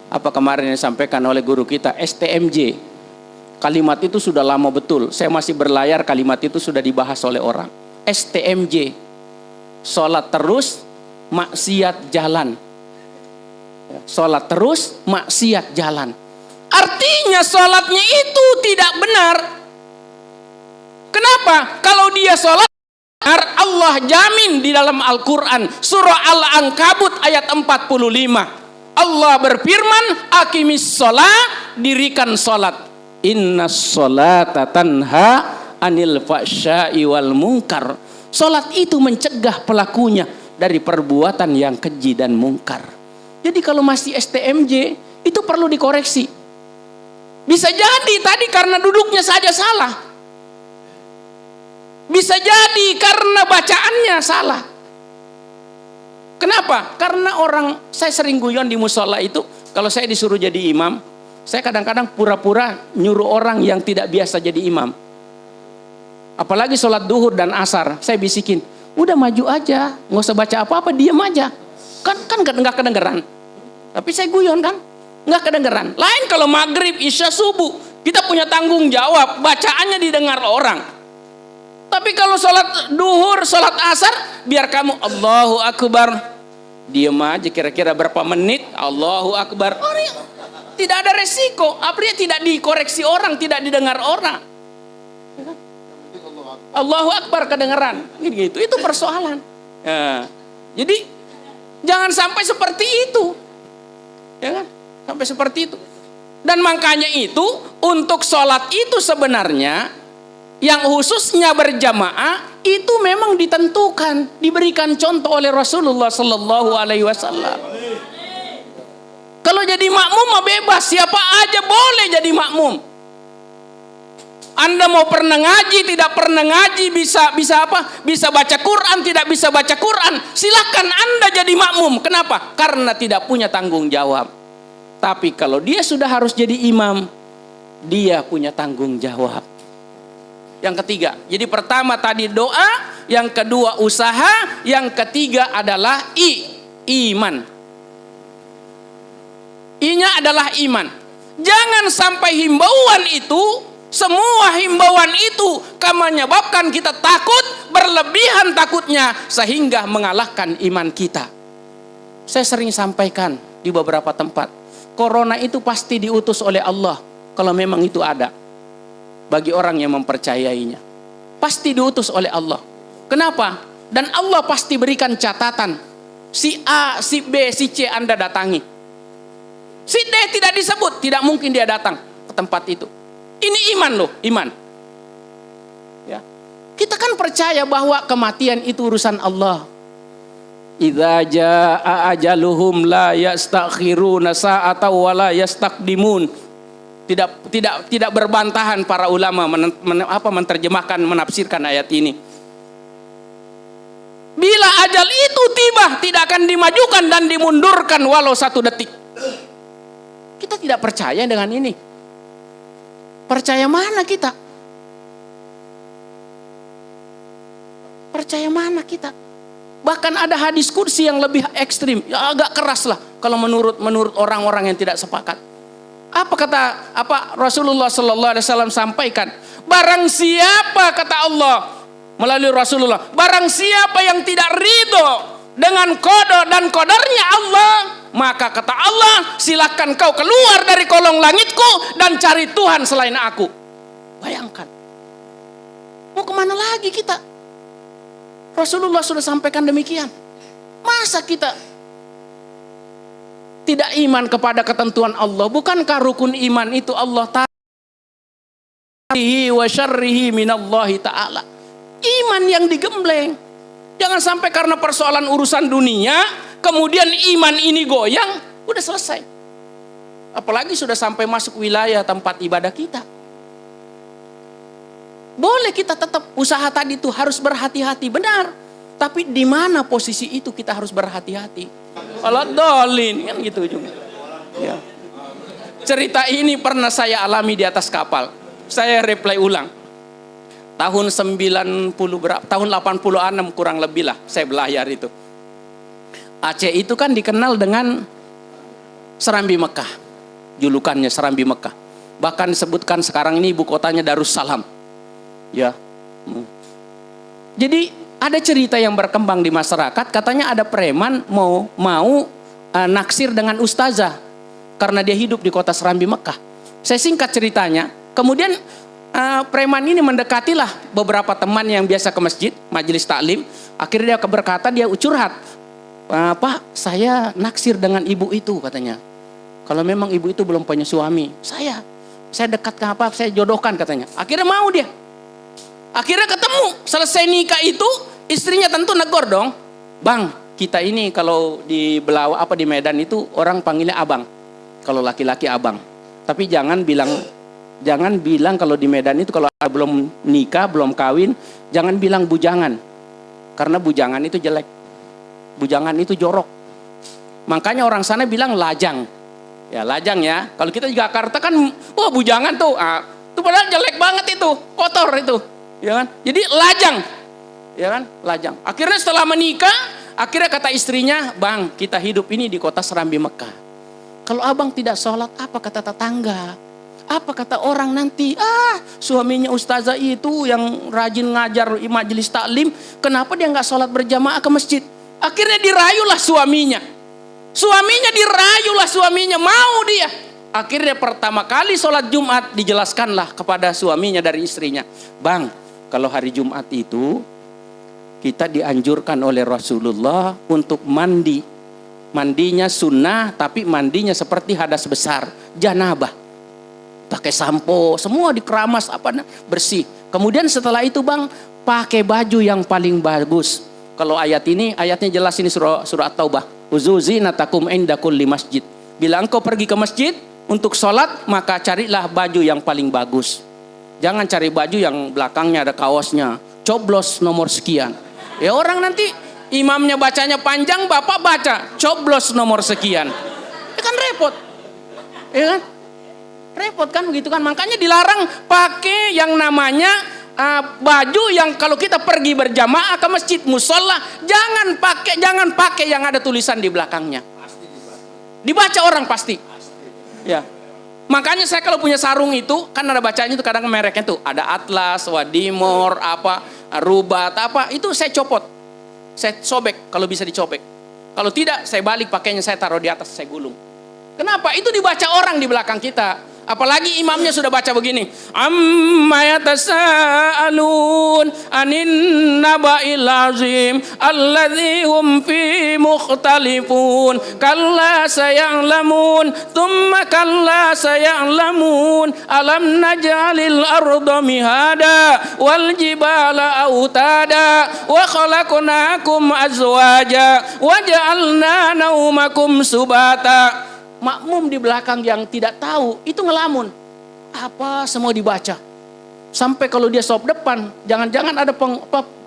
Apa kemarin yang disampaikan oleh guru kita, STMJ. Kalimat itu sudah lama betul. Saya masih berlayar, kalimat itu sudah dibahas oleh orang. STMJ. Sholat terus, maksiat jalan. Sholat terus, maksiat jalan. Artinya sholatnya itu tidak benar. Kenapa? Kalau dia sholat benar, Allah jamin di dalam Al-Quran. Surah Al-Ankabut ayat 45. Allah berfirman, aqimis sholat, dirikan sholat. Inna sholata tanha anil fahsya'i wal munkar. Sholat itu mencegah pelakunya dari perbuatan yang keji dan mungkar. Jadi kalau masih STMJ, itu perlu dikoreksi. Bisa jadi tadi karena duduknya saja salah. Bisa jadi karena bacaannya salah. Kenapa? Karena saya sering guyon di musola itu, kalau saya disuruh jadi imam, saya kadang-kadang pura-pura nyuruh orang yang tidak biasa jadi imam. Apalagi sholat duhur dan asar, saya bisikin, udah maju aja, nggak usah baca apa-apa, diam aja. Kan nggak kedengeran. Tapi saya guyon kan, nggak kedengeran. Lain kalau maghrib, isya, subuh, kita punya tanggung jawab, bacaannya didengar orang. Tapi kalau sholat duhur, sholat asar, biar kamu Allahu Akbar, diam aja kira-kira berapa menit, Allahu Akbar. Tidak ada resiko, artinya tidak dikoreksi orang, tidak didengar orang. Allahu Akbar kedengeran, gitu. Itu persoalan. Ya. Jadi jangan sampai seperti itu, ya kan? Sampai seperti itu. Dan makanya itu untuk sholat itu sebenarnya yang khususnya berjamaah itu memang ditentukan, diberikan contoh oleh Rasulullah Sallallahu Alaihi Wasallam. Kalau jadi makmum mah bebas, siapa aja boleh jadi makmum. Anda mau pernah ngaji, tidak pernah ngaji, bisa apa? Bisa baca Quran, tidak bisa baca Quran, silakan Anda jadi makmum. Kenapa? Karena tidak punya tanggung jawab. Tapi kalau dia sudah harus jadi imam, dia punya tanggung jawab. Yang ketiga, jadi pertama tadi doa, yang kedua usaha, yang ketiga adalah iman. I-nya adalah iman. Jangan sampai himbauan itu, semua himbauan itu menyebabkan kita takut, berlebihan takutnya sehingga mengalahkan iman kita. Saya sering sampaikan di beberapa tempat, corona itu pasti diutus oleh Allah kalau memang itu ada. Bagi orang yang mempercayainya, pasti diutus oleh Allah. Kenapa? Dan Allah pasti berikan catatan. Si A, si B, si C Anda datangi. Si D tidak disebut, tidak mungkin dia datang ke tempat itu. Ini iman loh, iman. Ya. Kita kan percaya bahwa kematian itu urusan Allah. Idza jaa ajaluhum la yastakhiruna sa'atan wa la yastaqdimun. Tidak berbantahan para ulama menerjemahkan, menafsirkan ayat ini. Bila ajal itu tiba, tidak akan dimajukan dan dimundurkan walau 1 detik. Kita tidak percaya dengan ini. Percaya mana kita? Percaya mana kita? Bahkan ada hadis kursi yang lebih ekstrim, ya agak keras lah kalau menurut orang-orang yang tidak sepakat. Apa Rasulullah Sallallahu Alaihi Wasallam sampaikan? Barang siapa, kata Allah melalui Rasulullah, barang siapa yang tidak ridho dengan qada dan qadarnya Allah, maka kata Allah, silakan kau keluar dari kolong langitku dan cari Tuhan selain aku. Bayangkan, mau kemana lagi kita? Rasulullah sudah sampaikan demikian. Masa kita tidak iman kepada ketentuan Allah? Bukankah rukun iman itu Allah ta'ala wa syarrihi minallahi ta'ala? Iman yang digembleng. Jangan sampai karena persoalan urusan dunia kemudian iman ini goyang, udah selesai. Apalagi sudah sampai masuk wilayah tempat ibadah kita. Boleh kita tetap usaha tadi itu harus berhati-hati, benar. Tapi di mana posisi itu kita harus berhati-hati. Allah dolin kan gitu juga. Ya. Cerita ini pernah saya alami di atas kapal. Saya replay ulang. Tahun 90 berapa? Tahun 86 kurang lebih lah saya belayar itu. Aceh itu kan dikenal dengan Serambi Mekah. Julukannya Serambi Mekah. Bahkan disebutkan sekarang ini ibu kotanya Darussalam. Ya. Jadi ada cerita yang berkembang di masyarakat, katanya ada preman mau naksir dengan ustazah karena dia hidup di kota Serambi Mekah. Saya singkat ceritanya. Kemudian preman ini mendekatilah beberapa teman yang biasa ke masjid, majelis taklim. Akhirnya dia berkata, dia curhat, Pak, saya naksir dengan ibu itu, katanya. Kalau memang ibu itu belum punya suami, saya dekatkan apa, saya jodohkan, katanya. Akhirnya mau dia. Akhirnya ketemu, selesai nikah itu, istrinya tentu negor dong. Bang, kita ini kalau di Belawa di Medan itu orang panggilnya abang. Kalau laki-laki abang. Tapi jangan bilang kalau di Medan itu kalau belum nikah, belum kawin, jangan bilang bujangan. Karena bujangan itu jelek. Bujangan itu jorok. Makanya orang sana bilang lajang. Ya, lajang ya. Kalau kita di Jakarta kan, wah bujangan tuh. Itu padahal jelek banget itu, kotor itu. Ya kan? Jadi lajang. Ya kan? Lajang. Akhirnya setelah menikah, akhirnya kata istrinya, "Bang, kita hidup ini di kota Serambi Mekah. Kalau abang tidak sholat, apa kata tetangga? Apa kata orang nanti? Suaminya ustazah itu yang rajin ngajar majelis taklim, kenapa dia nggak sholat berjamaah ke masjid?" Akhirnya dirayulah suaminya. Suaminya mau dia. Akhirnya pertama kali sholat Jumat dijelaskanlah kepada suaminya dari istrinya. Bang, kalau hari Jumat itu kita dianjurkan oleh Rasulullah untuk mandi. Mandinya sunnah, tapi mandinya seperti hadas besar, janabah. Pakai sampo, semua dikeramas bersih. Kemudian setelah itu bang, pakai baju yang paling bagus. Kalau ayatnya jelas ini surah At-Taubah. Uzuzinatakum inda kulli masjid. Bila engkau pergi ke masjid untuk sholat, maka carilah baju yang paling bagus. Jangan cari baju yang belakangnya ada kaosnya, coblos nomor sekian. Ya orang nanti imamnya bacanya panjang, bapak baca coblos nomor sekian. Ya kan repot. Ya kan? Repot kan begitu kan. Makanya dilarang pakai yang namanya baju yang kalau kita pergi berjamaah ke masjid musola, jangan pakai yang ada tulisan di belakangnya. Dibaca orang pasti. Ya. Makanya saya kalau punya sarung itu kan ada bacanya itu kadang mereknya tuh ada Atlas, Wadimor, Rubat, itu saya copot. Saya sobek kalau bisa dicopek. Kalau tidak saya balik pakainya, saya taruh di atas, saya gulung. Kenapa? Itu dibaca orang di belakang kita. Apalagi imamnya sudah baca begini. Amma yatasaalun anin naba'il azim alladzi hum fi mukhtalifun kalla sayalamun thumma kalla sayalamun alam naj'alil arda mihada wal jibala autada wa khalaqnakum azwaja wa ja'alna naumakum subata. Makmum di belakang yang tidak tahu itu ngelamun. Apa semua dibaca. Sampai kalau dia sop depan, jangan-jangan ada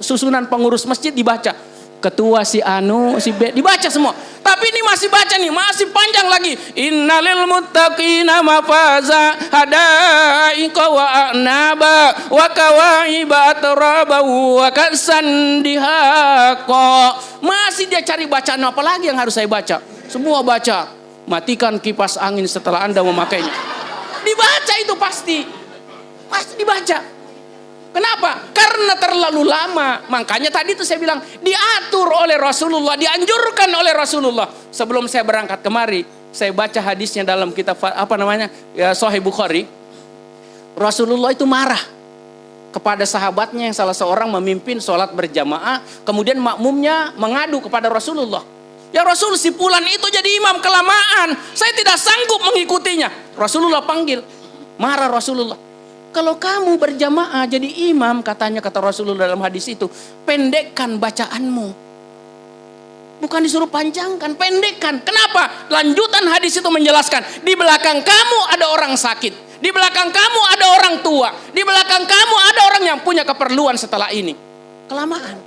susunan pengurus masjid dibaca. ketua si anu, si B, dibaca semua. Tapi ini masih baca nih, masih panjang lagi. Innalil muttaqina mafaza hadaiqa wa a'naba wa kawaiba atraba wa kasan dihaqa. Masih dia cari bacaan apa lagi yang harus saya baca? Semua baca. Matikan kipas angin setelah Anda memakainya. Dibaca itu pasti. Pasti dibaca. Kenapa? Karena terlalu lama. Makanya tadi itu saya bilang diatur oleh Rasulullah, dianjurkan oleh Rasulullah. Sebelum saya berangkat kemari, saya baca hadisnya dalam kitab Sahih Bukhari. Rasulullah itu marah kepada sahabatnya yang salah seorang memimpin sholat berjamaah, kemudian makmumnya mengadu kepada Rasulullah. Ya Rasul, si Fulan itu jadi imam kelamaan, saya tidak sanggup mengikutinya. Rasulullah panggil, marah Rasulullah. Kalau kamu berjamaah jadi imam, kata Rasulullah dalam hadis itu, pendekkan bacaanmu. Bukan disuruh panjangkan, pendekkan. Kenapa? Lanjutan hadis itu menjelaskan, di belakang kamu ada orang sakit, di belakang kamu ada orang tua, di belakang kamu ada orang yang punya keperluan setelah ini. Kelamaan.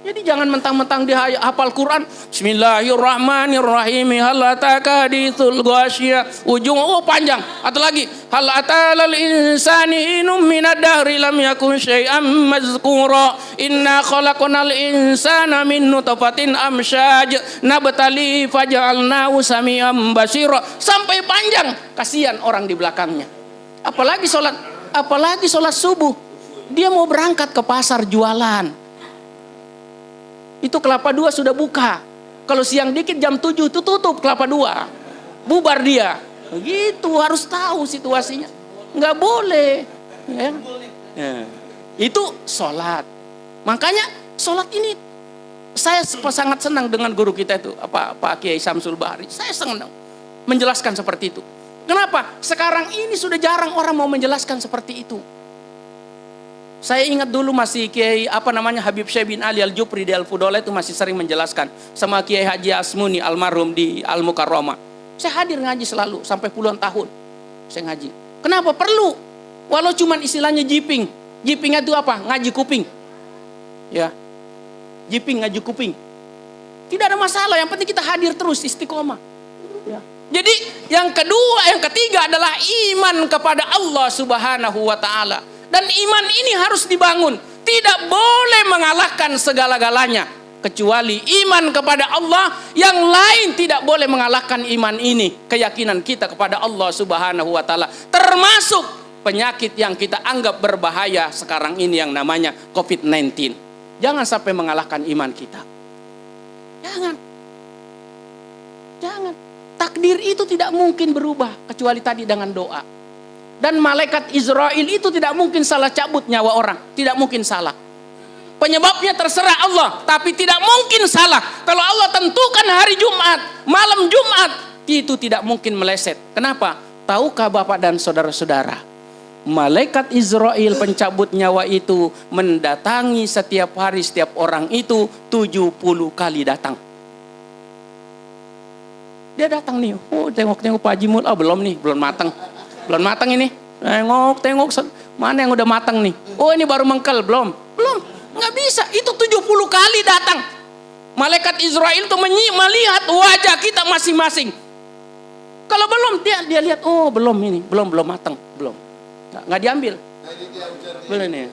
Jadi jangan mentang-mentang dia hafal Quran. Bismillahirrahmanirrahim. Hal ataka haditsul ghasyiyah. Ujung panjang. Atau lagi. Hal atalal insani inum minad dahri lam yakun syai'am mazkura. Inna khalaqnal insana min nutfatin amsyaj. Nabtali faja'alnahu sami'an basira. Sampai panjang. Kasihan orang di belakangnya. Apalagi sholat subuh. Dia mau berangkat ke pasar jualan. Itu Kelapa Dua sudah buka. Kalau siang dikit jam 7 itu tutup Kelapa Dua. Bubar dia. Gitu, harus tahu situasinya. Nggak boleh. Ya. Itu sholat. Makanya sholat ini saya sangat senang dengan guru kita itu, Pak Kiai Samsul Bahri. Saya senang menjelaskan seperti itu. Kenapa? Sekarang ini sudah jarang orang mau menjelaskan seperti itu. Saya ingat dulu masih Kiai Habib Syekh bin Ali Al-Jupri di Al-Fudola itu masih sering menjelaskan sama Kiai Haji Asmuni almarhum di Al-Mukarramah. Saya hadir ngaji selalu sampai puluhan tahun. Saya ngaji. Kenapa? Perlu. Walau cuman istilahnya jiping. Jipingnya itu apa? Ngaji kuping. Ya. Jiping ngaji kuping. Tidak ada masalah, yang penting kita hadir terus istiqomah. Ya. Jadi yang ketiga adalah iman kepada Allah Subhanahu wa taala. Dan iman ini harus dibangun. Tidak boleh mengalahkan segala-galanya. Kecuali iman kepada Allah. Yang lain tidak boleh mengalahkan iman ini. Keyakinan kita kepada Allah Subhanahu wa ta'ala. Termasuk penyakit yang kita anggap berbahaya sekarang ini yang namanya COVID-19. Jangan sampai mengalahkan iman kita. Jangan. Takdir itu tidak mungkin berubah. Kecuali tadi dengan doa. Dan malaikat Israel itu tidak mungkin salah cabut nyawa orang. Tidak mungkin salah. Penyebabnya terserah Allah. Tapi tidak mungkin salah. Kalau Allah tentukan hari Jumat, malam Jumat, itu tidak mungkin meleset. Kenapa? Tahukah Bapak dan saudara-saudara? Malaikat Israel pencabut nyawa itu mendatangi setiap hari setiap orang itu 70 kali datang. Dia datang nih. Tengok Pak Haji Mul. Belum matang ini. Tengok mana yang udah matang nih. Ini baru mengkel, belum. Nggak bisa. Itu 70 kali datang. Malaikat Israel tuh melihat wajah kita masing-masing. Kalau belum dia lihat, belum matang, belum. Nggak diambil. Belum ini.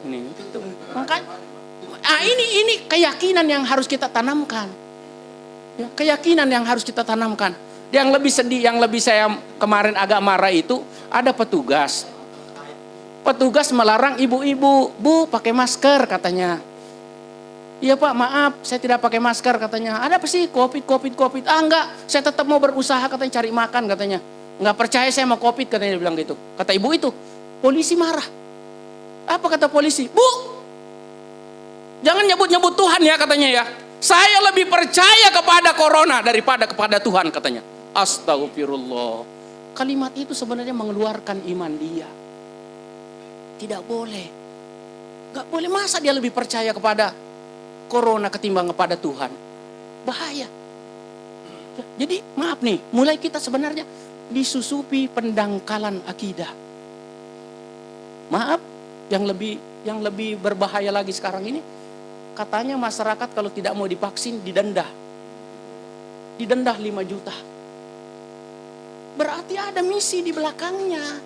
Makanya ini keyakinan yang harus kita tanamkan. Ya, keyakinan yang harus kita tanamkan. Yang lebih sedih, yang lebih saya kemarin agak marah itu, ada petugas. Petugas melarang ibu-ibu, Bu pakai masker katanya. Iya Pak, maaf saya tidak pakai masker katanya. Ada apa sih? Covid. Enggak, saya tetap mau berusaha katanya, cari makan katanya. Enggak percaya saya mau Covid katanya, dia bilang gitu. Kata ibu itu, polisi marah. Apa kata polisi? Bu, jangan nyebut-nyebut Tuhan ya katanya ya. Saya lebih percaya kepada corona daripada kepada Tuhan katanya. Astagfirullah. Kalimat itu sebenarnya mengeluarkan iman dia. Tidak boleh. Gak boleh, masa dia lebih percaya kepada corona ketimbang kepada Tuhan. Bahaya. Jadi maaf nih, mulai kita sebenarnya disusupi pendangkalan akidah. Maaf, yang lebih berbahaya lagi sekarang ini, katanya masyarakat kalau tidak mau divaksin didenda. Didenda 5 juta. Berarti ada misi di belakangnya.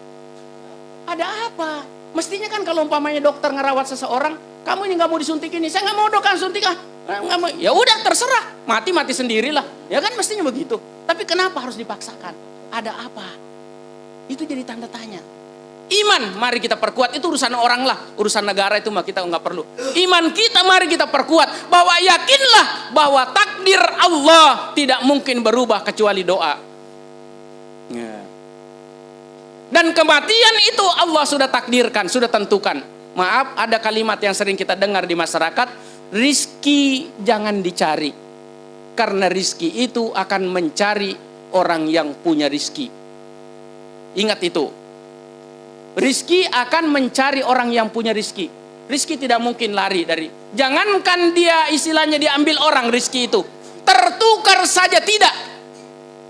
Ada apa? Mestinya kan kalau umpamanya dokter ngerawat seseorang, kamu ini nggak mau disuntik ini, saya nggak mau dok kan suntik nggak mau. Ya udah terserah, mati sendirilah. Ya kan mestinya begitu. Tapi kenapa harus dipaksakan? Ada apa? Itu jadi tanda tanya. Iman mari kita perkuat, itu urusan orang lah, urusan negara itu mah kita nggak perlu. Iman kita mari kita perkuat, bahwa yakinlah bahwa takdir Allah tidak mungkin berubah kecuali doa. Ya. Dan kematian itu Allah sudah takdirkan, sudah tentukan. Maaf, ada kalimat yang sering kita dengar di masyarakat, rizki jangan dicari, karena rizki itu akan mencari orang yang punya rizki. Ingat itu. Rizki akan mencari orang yang punya rizki. Rizki tidak mungkin lari dari. Jangankan dia istilahnya diambil orang rizki itu, tertukar saja tidak.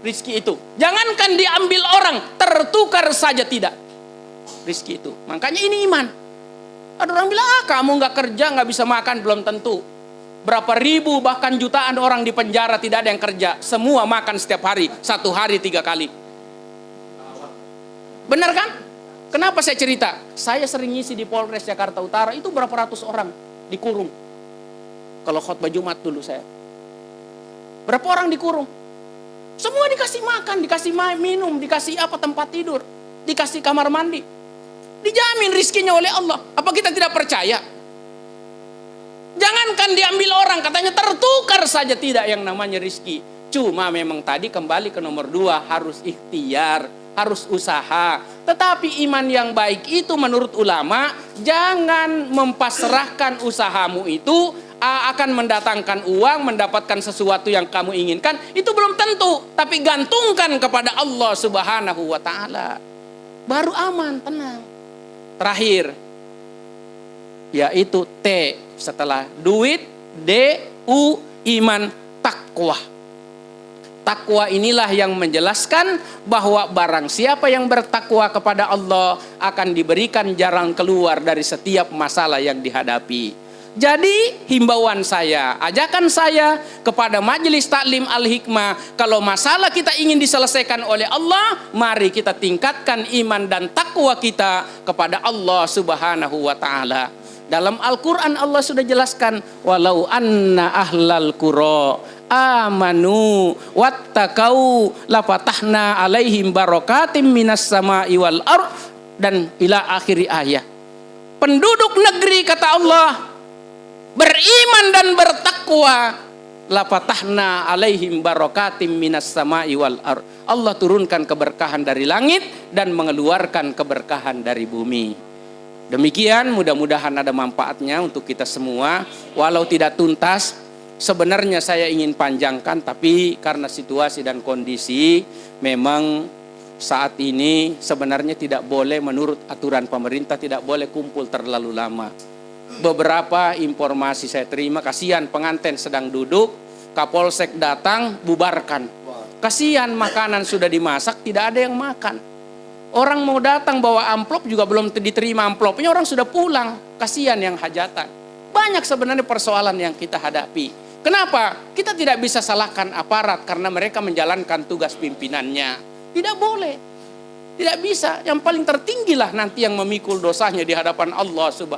Rizki itu. Jangankan diambil orang, tertukar saja tidak. Rizki itu. Makanya ini iman. Ada orang bilang, kamu nggak kerja, nggak bisa makan, belum tentu. Berapa ribu bahkan jutaan orang di penjara tidak ada yang kerja. Semua makan setiap hari, 1 hari 3 kali. Benar kan? Kenapa saya cerita? Saya sering ngisi di Polres Jakarta Utara, itu berapa ratus orang dikurung. Kalau khotbah Jumat dulu saya. Berapa orang dikurung? Semua dikasih makan, dikasih minum, dikasih tempat tidur, dikasih kamar mandi. Dijamin rizkinya oleh Allah. Apa kita tidak percaya? Jangankan diambil orang, katanya tertukar saja tidak yang namanya rizki. Cuma memang tadi kembali ke nomor 2, harus ikhtiar, harus usaha. Tetapi iman yang baik itu menurut ulama, jangan mempasrahkan usahamu itu akan mendatangkan uang, mendapatkan sesuatu yang kamu inginkan. Itu belum tentu, tapi gantungkan kepada Allah Subhanahu wa ta'ala. Baru aman, tenang. Terakhir, yaitu T setelah duit, D, U, iman, takwa. Takwa inilah yang menjelaskan bahwa barang siapa yang bertakwa kepada Allah akan diberikan jalan keluar dari setiap masalah yang dihadapi. Jadi himbauan saya, ajakan saya kepada Majelis Taklim Al-Hikmah, kalau masalah kita ingin diselesaikan oleh Allah, mari kita tingkatkan iman dan takwa kita kepada Allah Subhanahu wa ta'ala. Dalam Al-Quran Allah sudah jelaskan, walau anna ahlal qura amanu wattaqau lafatahna alaihim barakatim minas sama'i wal ardh, dan ila akhiri ayat. Penduduk negeri kata Allah beriman dan bertakwa, lafatahna alaihim barakatim minas sama'i wal ardh. Allah turunkan keberkahan dari langit dan mengeluarkan keberkahan dari bumi. Demikian, mudah-mudahan ada manfaatnya untuk kita semua. Walau tidak tuntas, sebenarnya saya ingin panjangkan, tapi karena situasi dan kondisi memang saat ini sebenarnya tidak boleh, menurut aturan pemerintah tidak boleh kumpul terlalu lama. Beberapa informasi saya terima, kasihan pengantin sedang duduk, Kapolsek datang, bubarkan. Kasihan makanan sudah dimasak, tidak ada yang makan. Orang mau datang bawa amplop juga belum diterima amplopnya, orang sudah pulang. Kasihan yang hajatan. Banyak sebenarnya persoalan yang kita hadapi. Kenapa? Kita tidak bisa salahkan aparat karena mereka menjalankan tugas pimpinannya. Tidak boleh. Tidak bisa. Yang paling tertinggilah nanti yang memikul dosanya di hadapan Allah Subhanahu